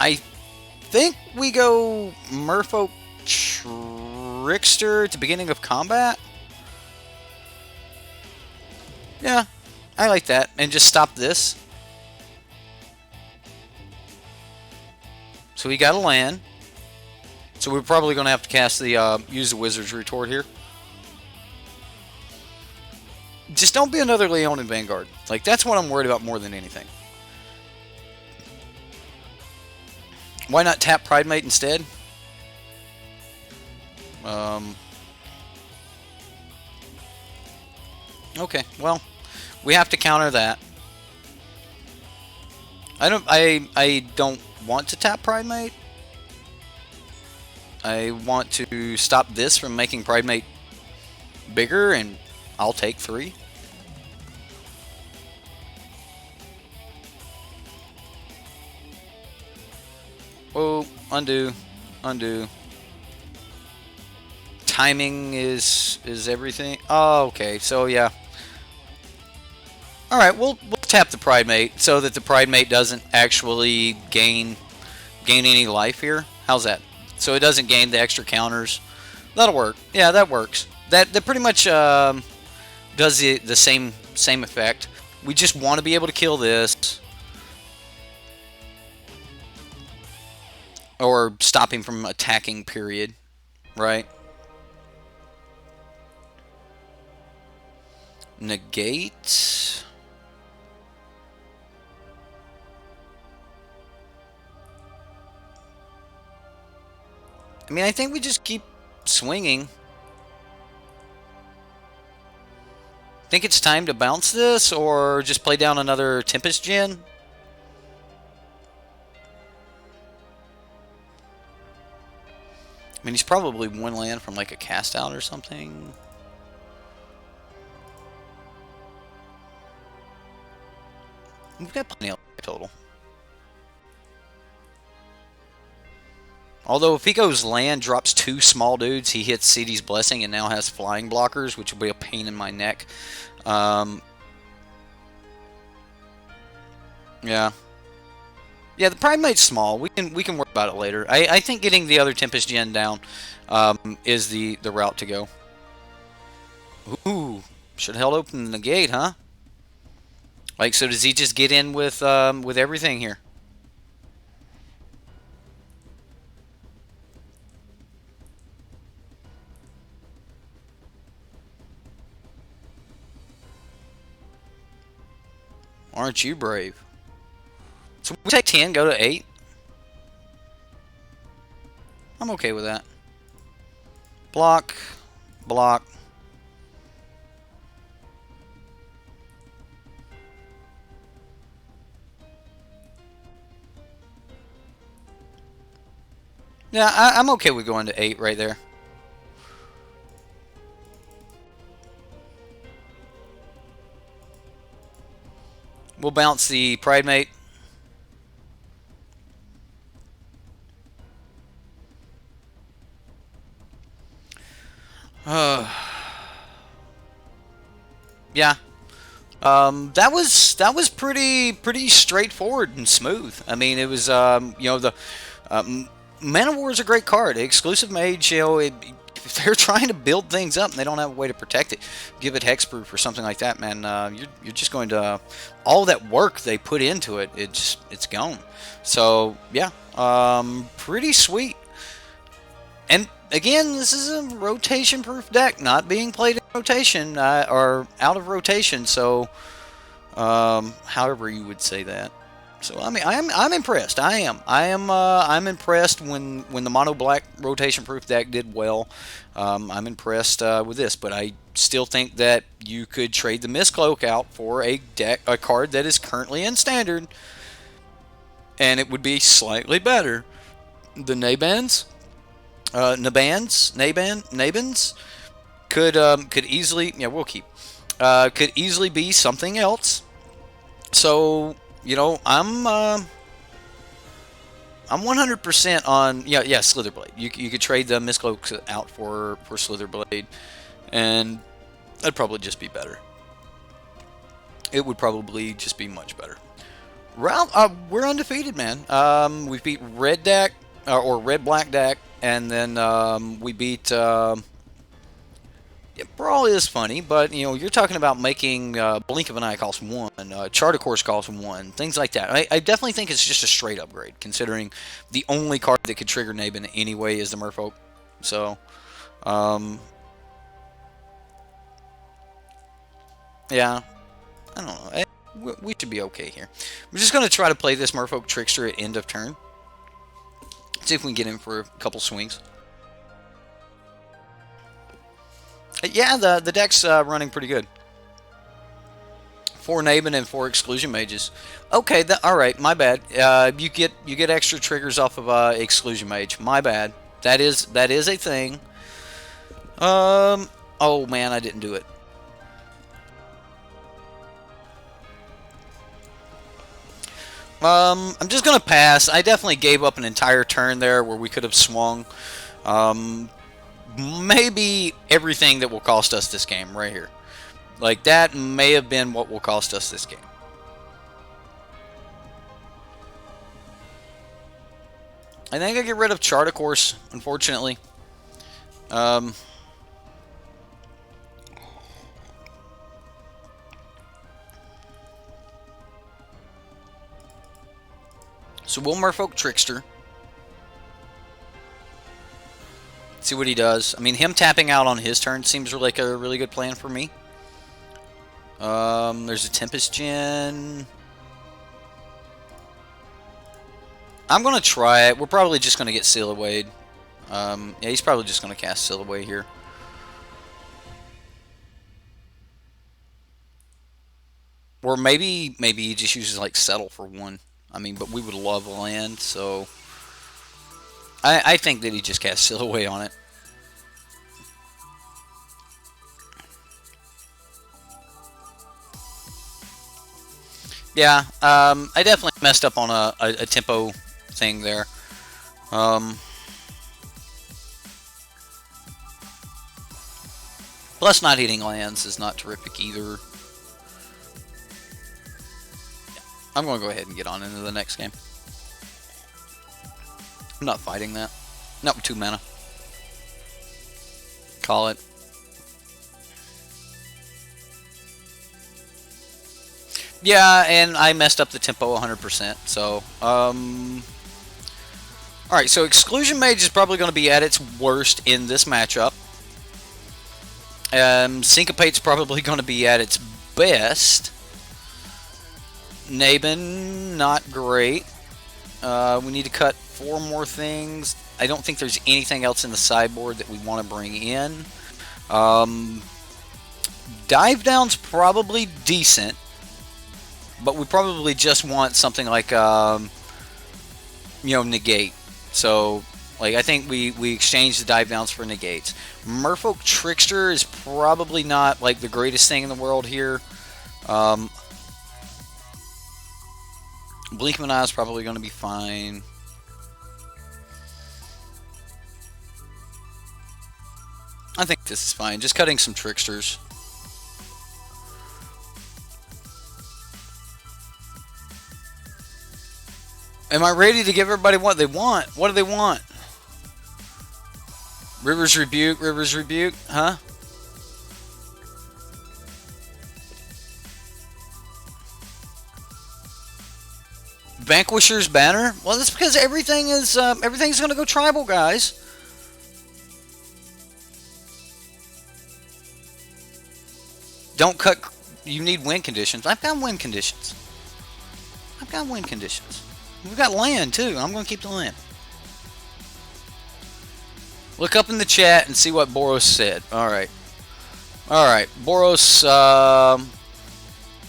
Speaker 1: I think we go Merfolk Trickster at the beginning of combat. Yeah, I like that. And just stop this. So we got a land. So we're probably going to have to cast the use the Wizard's Retort here. Just don't be another Leon in Vanguard. Like, that's what I'm worried about more than anything. Why not tap Pridemate instead? Um, okay, well, we have to counter that. I don't want to tap Pridemate. I want to stop this from making Pridemate bigger, and I'll take 3. Oh, undo, undo. Timing is everything. Oh, okay. So yeah. All right, we'll tap the Pridemate so that the Pridemate doesn't actually gain any life here. How's that? So it doesn't gain the extra counters. That'll work. Yeah, that works. That pretty much does the same effect. We just want to be able to kill this, or stop him from attacking. Period. Right. Negate. I mean, I think we just keep swinging. Think it's time to bounce this, or just play down another Tempest Gen? I mean, he's probably 1 land from like a cast out or something. We've got plenty of total. Although if he goes land, drops 2 small dudes, he hits CD's Blessing and now has flying blockers, which will be a pain in my neck. Yeah. Yeah, the Pridemate's small. We can worry about it later. I think getting the other Tempest Gen down is the route to go. Ooh, should have held open the gate, huh? Like, so does he just get in with everything here? Aren't you brave? So we take 10, go to 8. I'm okay with that. Block, block. Yeah, I'm okay with going to 8 right there. We'll bounce the Pridemate. Yeah. That was pretty straightforward and smooth. I mean, it was you know, the Man of War is a great card. Exclusive Mage, you know, if they're trying to build things up and they don't have a way to protect it, give it hexproof or something like that, man. You're just going to, all that work they put into it, it's gone. So yeah, pretty sweet. And again, this is a rotation-proof deck, not being played in rotation or out of rotation. So, however you would say that. So I mean, I'm impressed. I'm impressed when the mono black rotation-proof deck did well. I'm impressed with this, but I still think that you could trade the Mistcloak out for a card that is currently in standard, and it would be slightly better. The Nabans. Nabans could easily, yeah, we'll keep, could easily be something else. So, you know, I'm 100% on, yeah, SlitherBlade. You could trade the Mistcloaks out for SlitherBlade, and that'd probably just be better. It would probably just be much better. We're undefeated, man. We beat red deck, or red-black deck, and then we beat... Brawl is funny, but, you know, you're talking about making Blink of an Eye cost 1, Chart of Course cost 1, things like that. I definitely think it's just a straight upgrade, considering the only card that could trigger Naban anyway is the Merfolk. So, yeah, I don't know. We should be okay here. We're just going to try to play this Merfolk Trickster at end of turn. See if we can get in for a couple swings. Yeah, the deck's running pretty good. 4 Naben and 4 Exclusion Mages. Okay, all right, my bad. You get extra triggers off of Exclusion Mage. My bad. That is a thing. Oh man, I didn't do it. I'm just gonna pass. I definitely gave up an entire turn there where we could have swung. Maybe everything that will cost us this game right here. Like, that may have been what will cost us this game. I think I get rid of Chart, of course, unfortunately. So we'll Merfolk Trickster. See what he does. I mean, him tapping out on his turn seems like a really good plan for me. There's a Tempest Gen. I'm going to try it. We're probably just going to get SlitherBlade. Yeah, he's probably just going to cast SlitherBlade here. Or maybe he just uses, like, Settle for 1. I mean, but we would love land, so... I think that he just casts SlitherBlade on it. Yeah, I definitely messed up on a tempo thing there. Plus, not hitting lands is not terrific either. I'm going to go ahead and get on into the next game. I'm not fighting that. Not with 2 mana. Call it. Yeah, and I messed up the tempo 100%. So, alright, so Exclusion Mage is probably going to be at its worst in this matchup. Syncopate's probably going to be at its best. Naben, not great. We need to cut 4 more things. I don't think there's anything else in the sideboard that we want to bring in. Dive Down's probably decent, but we probably just want something like, negate. So, like, I think we exchange the Dive Downs for negates. Merfolk Trickster is probably not, like, the greatest thing in the world here. Blink of an Eye is probably going to be fine. I think this is fine. Just cutting some Tricksters. Am I ready to give everybody what they want? What do they want? River's Rebuke, huh? Vanquisher's Banner? Well, that's because everything's going to go tribal, guys. Don't cut. You need win conditions. I've got win conditions. We've got land too. I'm going to keep the land. Look up in the chat and see what Boros said. All right, Boros.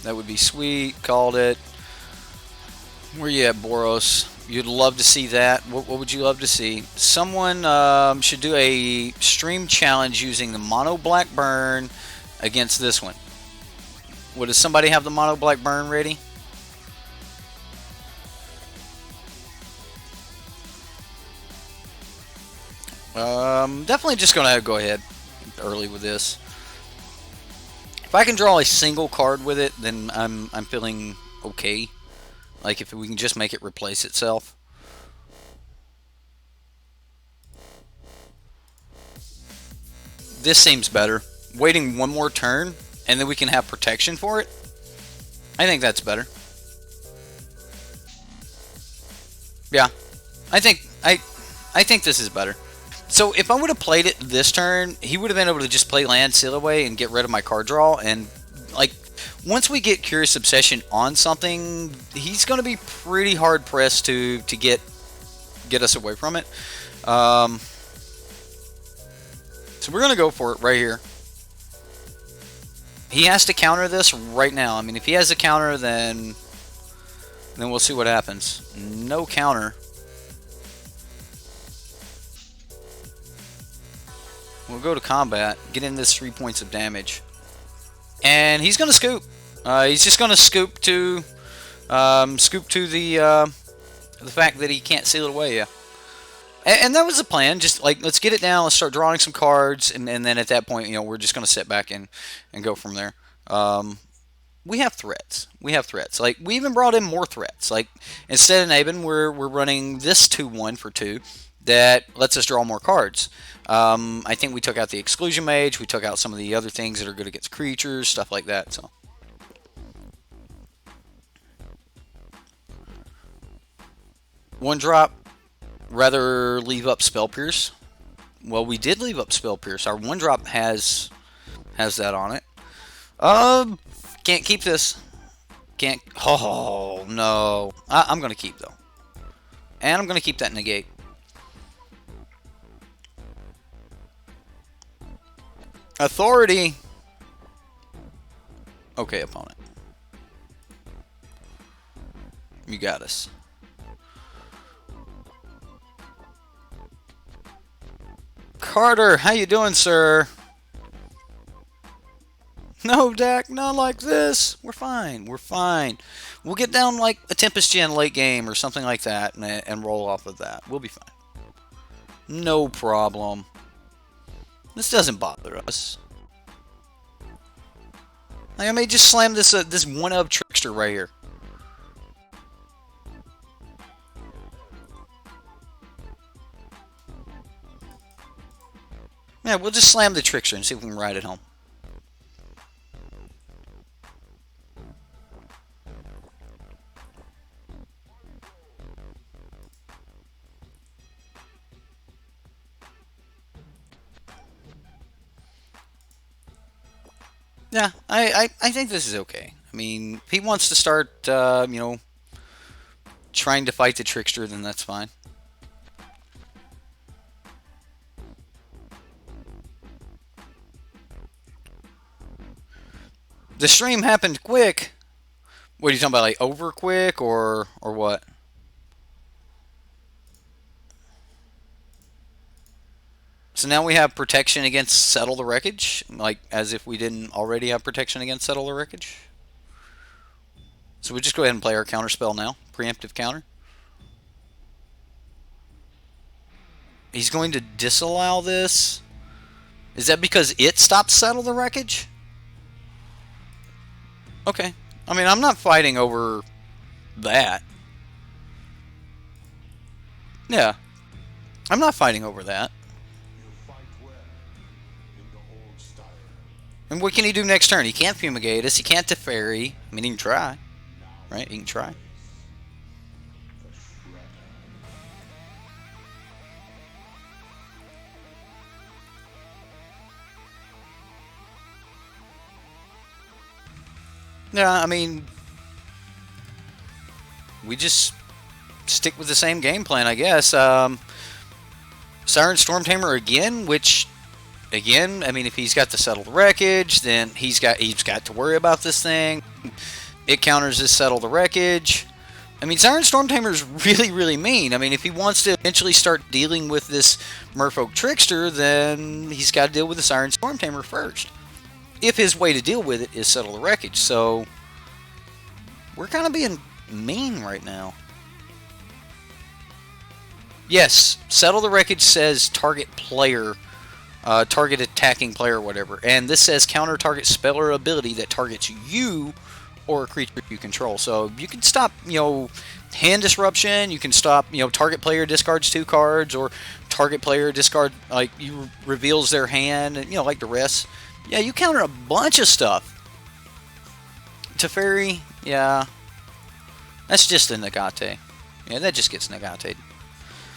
Speaker 1: That would be sweet. Called it. Where you at, Boros? You'd love to see that. What would you love to see? Someone should do a stream challenge using the Mono Black Burn against this one. Does somebody have the Mono Black Burn ready? Definitely just gonna go ahead early with this. If I can draw a single card with it, then I'm feeling okay. Like, if we can just make it replace itself. This seems better. Waiting 1 more turn, and then we can have protection for it. I think that's better. Yeah. I think this is better. So, if I would have played it this turn, he would have been able to just play land, seal away, and get rid of my card draw, and, like, once we get Curious Obsession on something, he's going to be pretty hard pressed to get get us away from it. So we're going to go for it right here. He has to counter this right now. I mean, if he has a counter, then we'll see what happens. No counter. We'll go to combat, get in this 3 points of damage. And he's going to scoop. He's just going to scoop to the fact that he can't seal it away, yeah. And that was the plan. Just like, let's get it down. Let's start drawing some cards, and then at that point, we're just going to sit back and go from there. We have threats. Like, we even brought in more threats. Like, instead of Naben, we're running this 2/1 for 2 that lets us draw more cards. I think we took out the Exclusion Mage. We took out some of the other things that are good against creatures, stuff like that. So. One drop. Rather leave up Spell Pierce. Well, we did leave up Spell Pierce. Our 1-drop has that on it. Can't keep this. Can't. Oh no. I'm gonna keep though, and I'm gonna keep that negate. Authority. Okay, opponent. You got us. Carter, how you doing, sir? No, Dak, not like this. We're fine. We're fine. We'll get down like a Tempest Gen late game or something like that and roll off of that. We'll be fine. No problem. This doesn't bother us. Like, I may just slam this this 1-of Trickster right here. Yeah, we'll just slam the Trickster and see if we can ride it home. Yeah, I think this is okay. I mean, if he wants to start, trying to fight the Trickster, then that's fine. The stream happened quick. What are you talking about, like over quick or what? So now we have protection against Settle the Wreckage, like as if we didn't already have protection against Settle the Wreckage. So we just go ahead and play our counter spell now, preemptive counter. He's going to disallow this. Is that because it stopped Settle the Wreckage? Okay. I mean, I'm not fighting over that. Yeah. I'm not fighting over that. And what can he do next turn? He can't Fumigate us. He can't Teferi. I mean, he can try. Right? He can try. Yeah, I mean, we just stick with the same game plan, I guess. Siren Stormtamer again, which, again, I mean, if he's got the Settled Wreckage, then he's got to worry about this thing. It counters his Settle the Wreckage. I mean, Siren Stormtamer is really, really mean. I mean, if he wants to eventually start dealing with this Merfolk Trickster, then he's got to deal with the Siren Stormtamer first. If his way to deal with it is Settle the Wreckage. So, we're kind of being mean right now. Yes, Settle the Wreckage says target player, target attacking player or whatever. And this says counter target spell or ability that targets you or a creature you control. So, you can stop, hand disruption. You can stop, target player discards 2 cards, or target player discard, like, reveals their hand, and, like the rest. Yeah, you counter a bunch of stuff. Teferi, yeah. That's just a Negate. Yeah, that just gets Negated.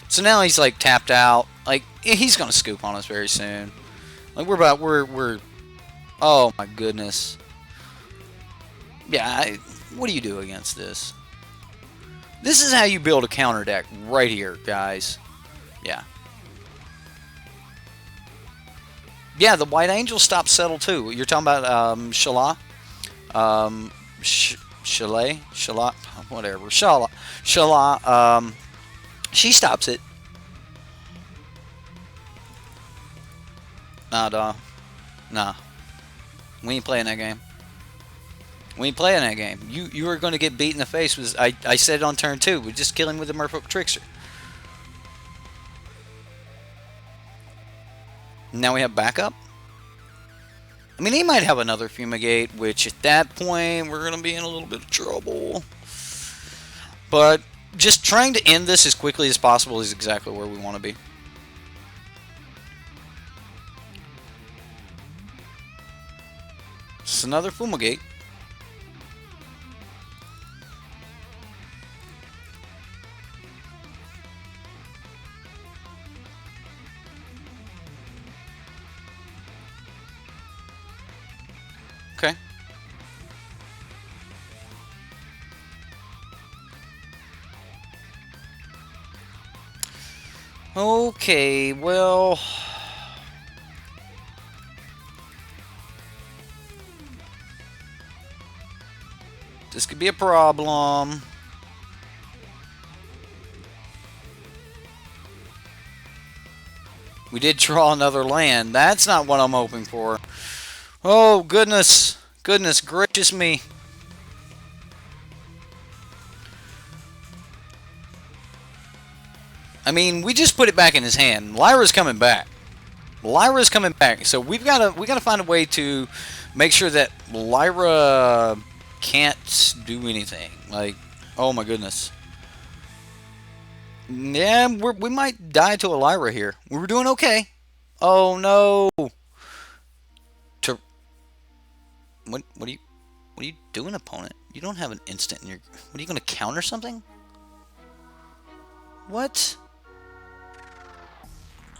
Speaker 1: So now he's, like, tapped out. Like, he's going to scoop on us very soon. Like, we're oh, my goodness. Yeah, what do you do against this? This is how you build a counter deck right here, guys. Yeah. Yeah, the White Angel stopped settle too. You're talking about Shala? Shala, whatever. Shala. She stops it. Nah. We ain't playing that game. We ain't playing that game. You are going to get beat in the face. I said it on turn 2. We just kill him with the Merfolk Trickster. Now we have backup. I mean, he might have another Fumigate, which at that point we're going to be in a little bit of trouble. But just trying to end this as quickly as possible is exactly where we want to be. It's another Fumigate. Okay. Okay, well... this could be a problem. We did draw another land. That's not what I'm hoping for. Oh, goodness. Goodness gracious me. I mean, we just put it back in his hand. Lyra's coming back. Lyra's coming back. So we gotta find a way to make sure that Lyra can't do anything. Like, oh my goodness. Yeah, we might die to a Lyra here. We were doing okay. Oh no. What are you doing, opponent? You don't have an instant in your... What, are you going to counter something? What?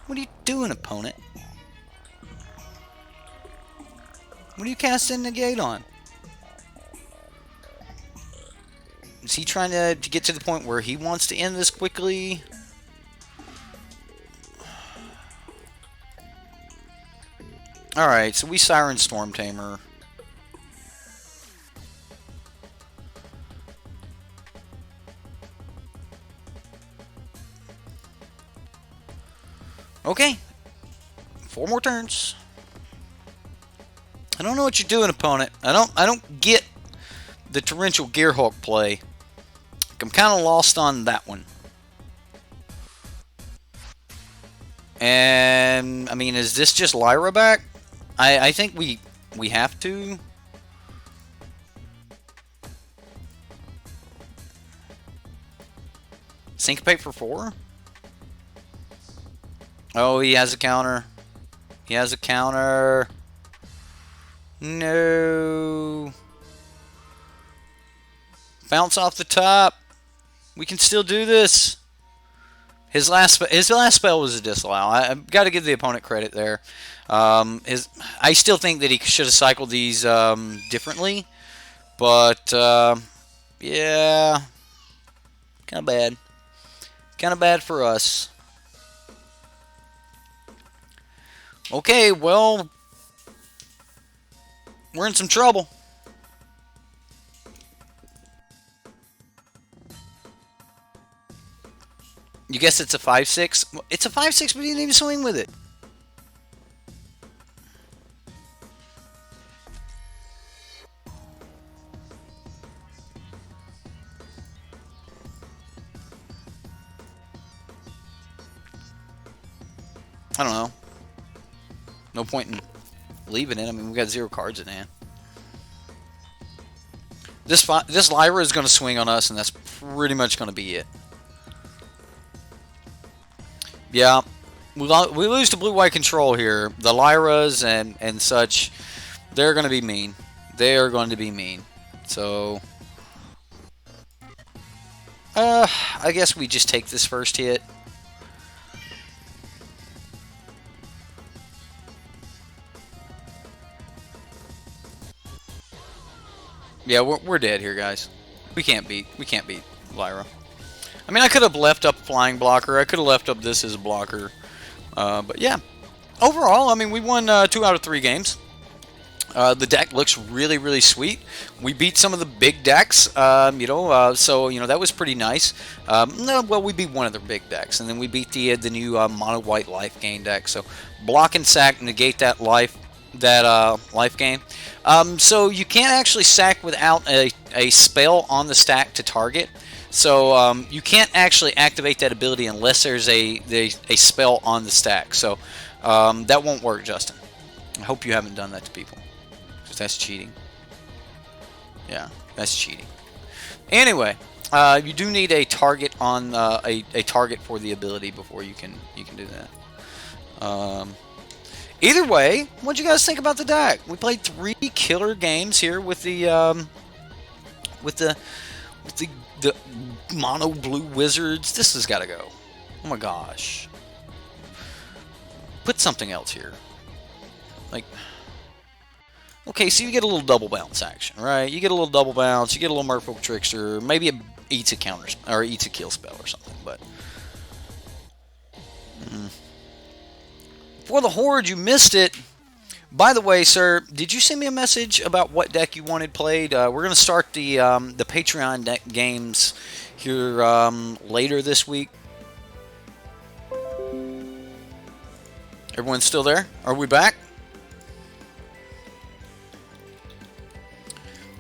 Speaker 1: What are you doing, opponent? What are you casting the gate on? Is he trying to get to the point where he wants to end this quickly? Alright, so we Siren Storm Tamer. Okay. 4 more turns. I don't know what you're doing, opponent. I don't get the Torrential Gearhawk play. I'm kind of lost on that one. And I mean, is this just Lyra back? I think we have to. Syncopate for 4? Oh, he has a counter. He has a counter. No. Bounce off the top. We can still do this. His last spell was a disallow. I've got to give the opponent credit there. I still think that he should have cycled these differently, but yeah, kind of bad. Kind of bad for us. Okay, well, we're in some trouble. You guess it's a 5/6? It's a 5/6, but he didn't even swing with it. I don't know. No point in leaving it. I mean, we got 0 cards in hand. This Lyra is going to swing on us, and that's pretty much going to be it. Yeah, we lose to blue-white control here. The Lyras and such, they're going to be mean. They are going to be mean. So, I guess we just take this first hit. Yeah, we're dead here, guys. We can't beat Lyra. I mean, I could have left up Flying Blocker. I could have left up this as a blocker. But yeah, overall, I mean, we won 2 out of 3 games. The deck looks really, really sweet. We beat some of the big decks, so that was pretty nice. No, well, we beat one of their big decks, and then we beat the new mono white life gain deck. So block and sack, negate that life gain. So you can't actually sack without a spell on the stack to target. So you can't actually activate that ability unless there's a spell on the stack. So that won't work, Justin. I hope you haven't done that to people. That's cheating. Yeah, that's cheating. Anyway, you do need a target on a target for the ability before you can do that. Either way, what do you guys think about the deck? We played 3 killer games here with the mono blue wizards. This has got to go. Oh my gosh. Put something else here. Like. Okay, so you get a little double bounce action, right? You get a little double bounce, you get a little Merfolk Trickster, maybe it eats a counter or eats a kill spell or something, but for the Horde, you missed it. By the way, sir, did you send me a message about what deck you wanted played? We're gonna start the Patreon deck games here later this week. Everyone's still there? Are we back?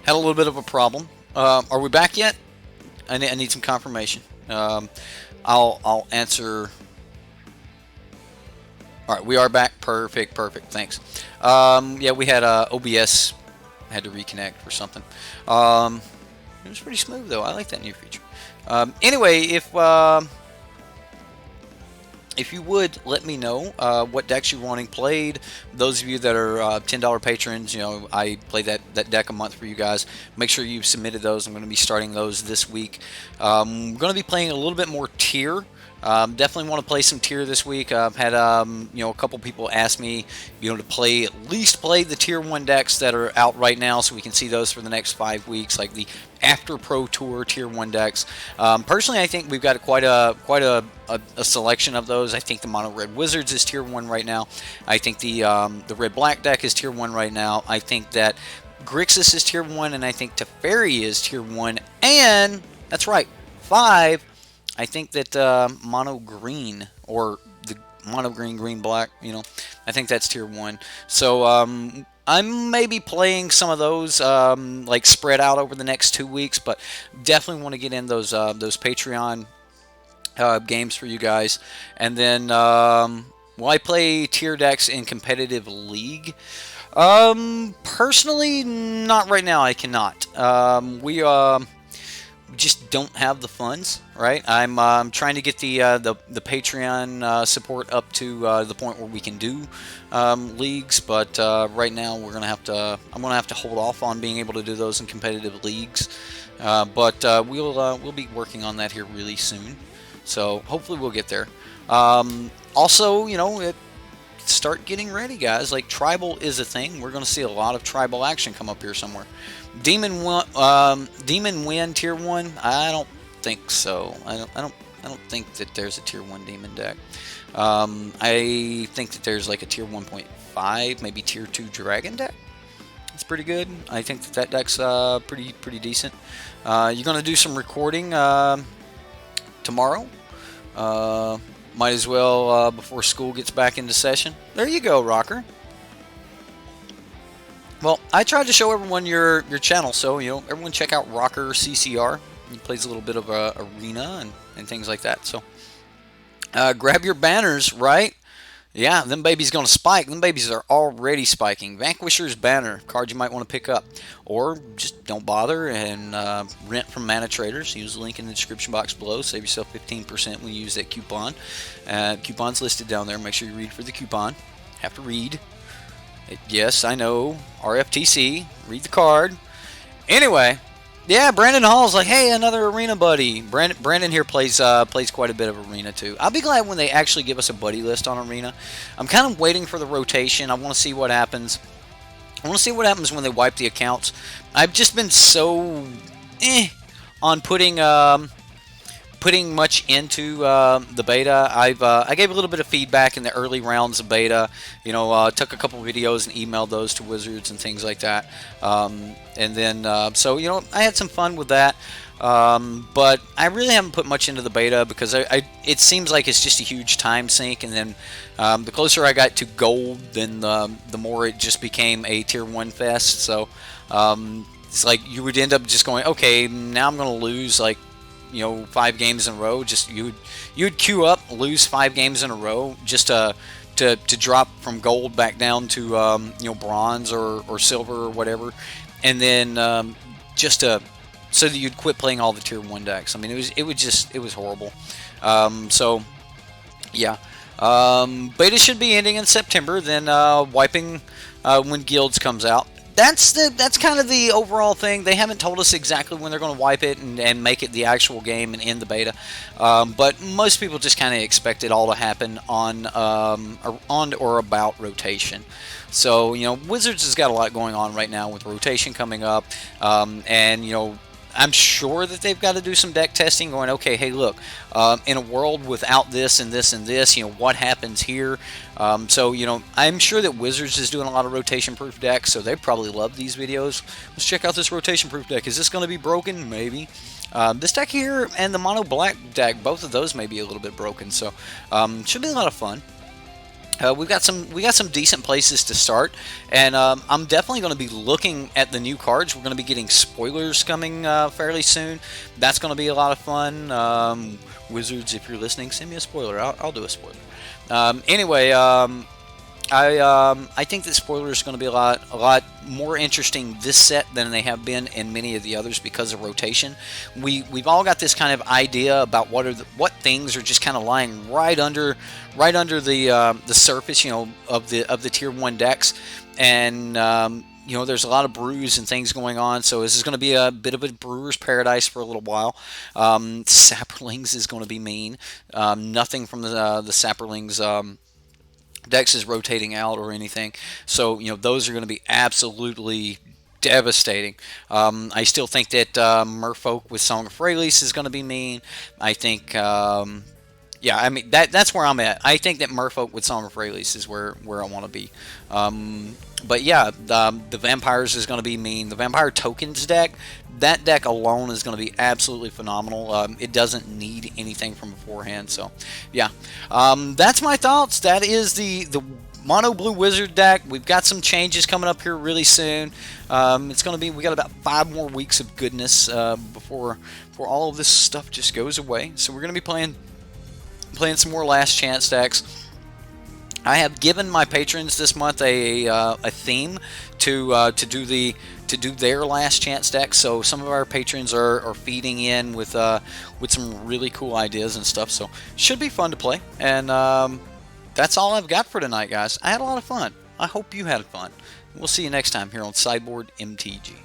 Speaker 1: Had a little bit of a problem. Are we back yet? I need some confirmation. I'll answer. All right, we are back. Perfect. Thanks. Yeah, we had OBS had to reconnect or something. It was pretty smooth though. I like that new feature. Anyway, if you would let me know what decks you're wanting played, those of you that are $10 patrons, I play that deck a month for you guys. Make sure you've submitted those. I'm going to be starting those this week. I'm going to be playing a little bit more tier. Definitely want to play some tier this week. I've had a couple people ask me to at least play the tier 1 decks that are out right now, so we can see those for the next 5 weeks, like the After Pro Tour tier 1 decks. Personally, I think we've got quite a selection of those. I think the Mono Red Wizards is tier 1 right now. I think the Red Black deck is tier 1 right now. I think that Grixis is tier 1, and I think Teferi is tier 1, and that's right, 5. I think that Mono Green, or the Mono Green Black, I think that's tier 1. So I'm maybe playing some of those like spread out over the next 2 weeks, but definitely want to get in those Patreon games for you guys. And then will I play tier decks in competitive league? Personally, not right now. I cannot. We just don't have the funds, right? I'm trying to get the Patreon support up to the point where we can do leagues, but right now I'm gonna have to hold off on being able to do those in competitive leagues. But we'll be working on that here really soon, so hopefully we'll get there. Also, start getting ready, guys. Like, tribal is a thing. We're gonna see a lot of tribal action come up here somewhere. Demon Win tier 1? I don't think so. I don't think that there's a tier 1 demon deck. I think that there's like a tier 1.5, maybe tier 2 dragon deck. It's pretty good. I think that deck's pretty decent. You're gonna do some recording tomorrow. Might as well before school gets back into session. There you go, Rocker. Well, I tried to show everyone your channel, so everyone check out Rocker CCR. He plays a little bit of arena and things like that. So grab your banners, right? Yeah, them babies gonna spike. Them babies are already spiking. Vanquisher's banner, card you might want to pick up, or just don't bother and rent from manatraders. Use the link in the description box below. Save yourself 15% when you use that coupon. Coupon's listed down there. Make sure you read for the coupon. Have to read. Yes, I know. RFTC. Read the card. Anyway, yeah, Brandon Hall's like, hey, another arena buddy. Brandon here plays quite a bit of arena too. I'll be glad when they actually give us a buddy list on arena. I'm kind of waiting for the rotation. I want to see what happens. I want to see what happens when they wipe the accounts. I've just been so on putting putting much into the beta. I gave a little bit of feedback in the early rounds of beta. You know, took a couple videos and emailed those to Wizards and things like that. And then so you know, I had some fun with that. But I really haven't put much into the beta because it seems like it's just a huge time sink, and then the closer I got to gold, then the more it just became a tier 1 fest. So it's like you would end up just going, okay, now I'm going to lose like, you know, 5 games in a row. Just you'd queue up, lose 5 games in a row just to drop from gold back down to you know, bronze or silver or whatever, and then just to so that you'd quit playing all the tier 1 decks. I mean, it was horrible. So yeah, beta should be ending in September. Then wiping when Guilds comes out. That's kind of the overall thing. They haven't told us exactly when they're going to wipe it and make it the actual game and end the beta. But most people just kind of expect it all to happen on or about rotation. So, you know, Wizards has got a lot going on right now with rotation coming up, and you know, I'm sure that they've got to do some deck testing, going, okay, hey, look, in a world without this and this and this, you know, what happens here? So, you know, I'm sure that Wizards is doing a lot of rotation-proof decks, so they probably love these videos. Let's check out this rotation-proof deck. Is this going to be broken? Maybe. This deck here and the mono black deck, both of those may be a little bit broken, so should be a lot of fun. We got some decent places to start, and I'm definitely going to be looking at the new cards. We're going to be getting spoilers coming fairly soon. That's going to be a lot of fun. Wizards, if you're listening, send me a spoiler. I'll do a spoiler. Anyway, I think that spoilers are going to be a lot more interesting this set than they have been in many of the others because of rotation. We've all got this kind of idea about what things are just kind of lying right under the surface, you know, of the tier 1 decks, and you know, there's a lot of brews and things going on, so this is going to be a bit of a brewer's paradise for a little while. Sapperlings is going to be mean. Nothing from the Sapperlings decks is rotating out or anything, so you know, those are going to be absolutely devastating. I still think that Merfolk with Song of Freyalise is going to be mean. I think yeah, I mean, that's where I'm at. I think that Merfolk with Song of Freyalise is where I want to be. But yeah, the Vampires is going to be mean. The Vampire Tokens deck, that deck alone is going to be absolutely phenomenal. It doesn't need anything from beforehand. So yeah, that's my thoughts. That is the Mono Blue Wizard deck. We've got some changes coming up here really soon. It's going to be, we got about 5 more weeks of goodness before all of this stuff just goes away. So we're going to be playing some more Last Chance decks. I have given my patrons this month a theme to do their Last Chance decks. So some of our patrons are feeding in with some really cool ideas and stuff. So should be fun to play. And that's all I've got for tonight, guys. I had a lot of fun. I hope you had fun. We'll see you next time here on SideboardMTG.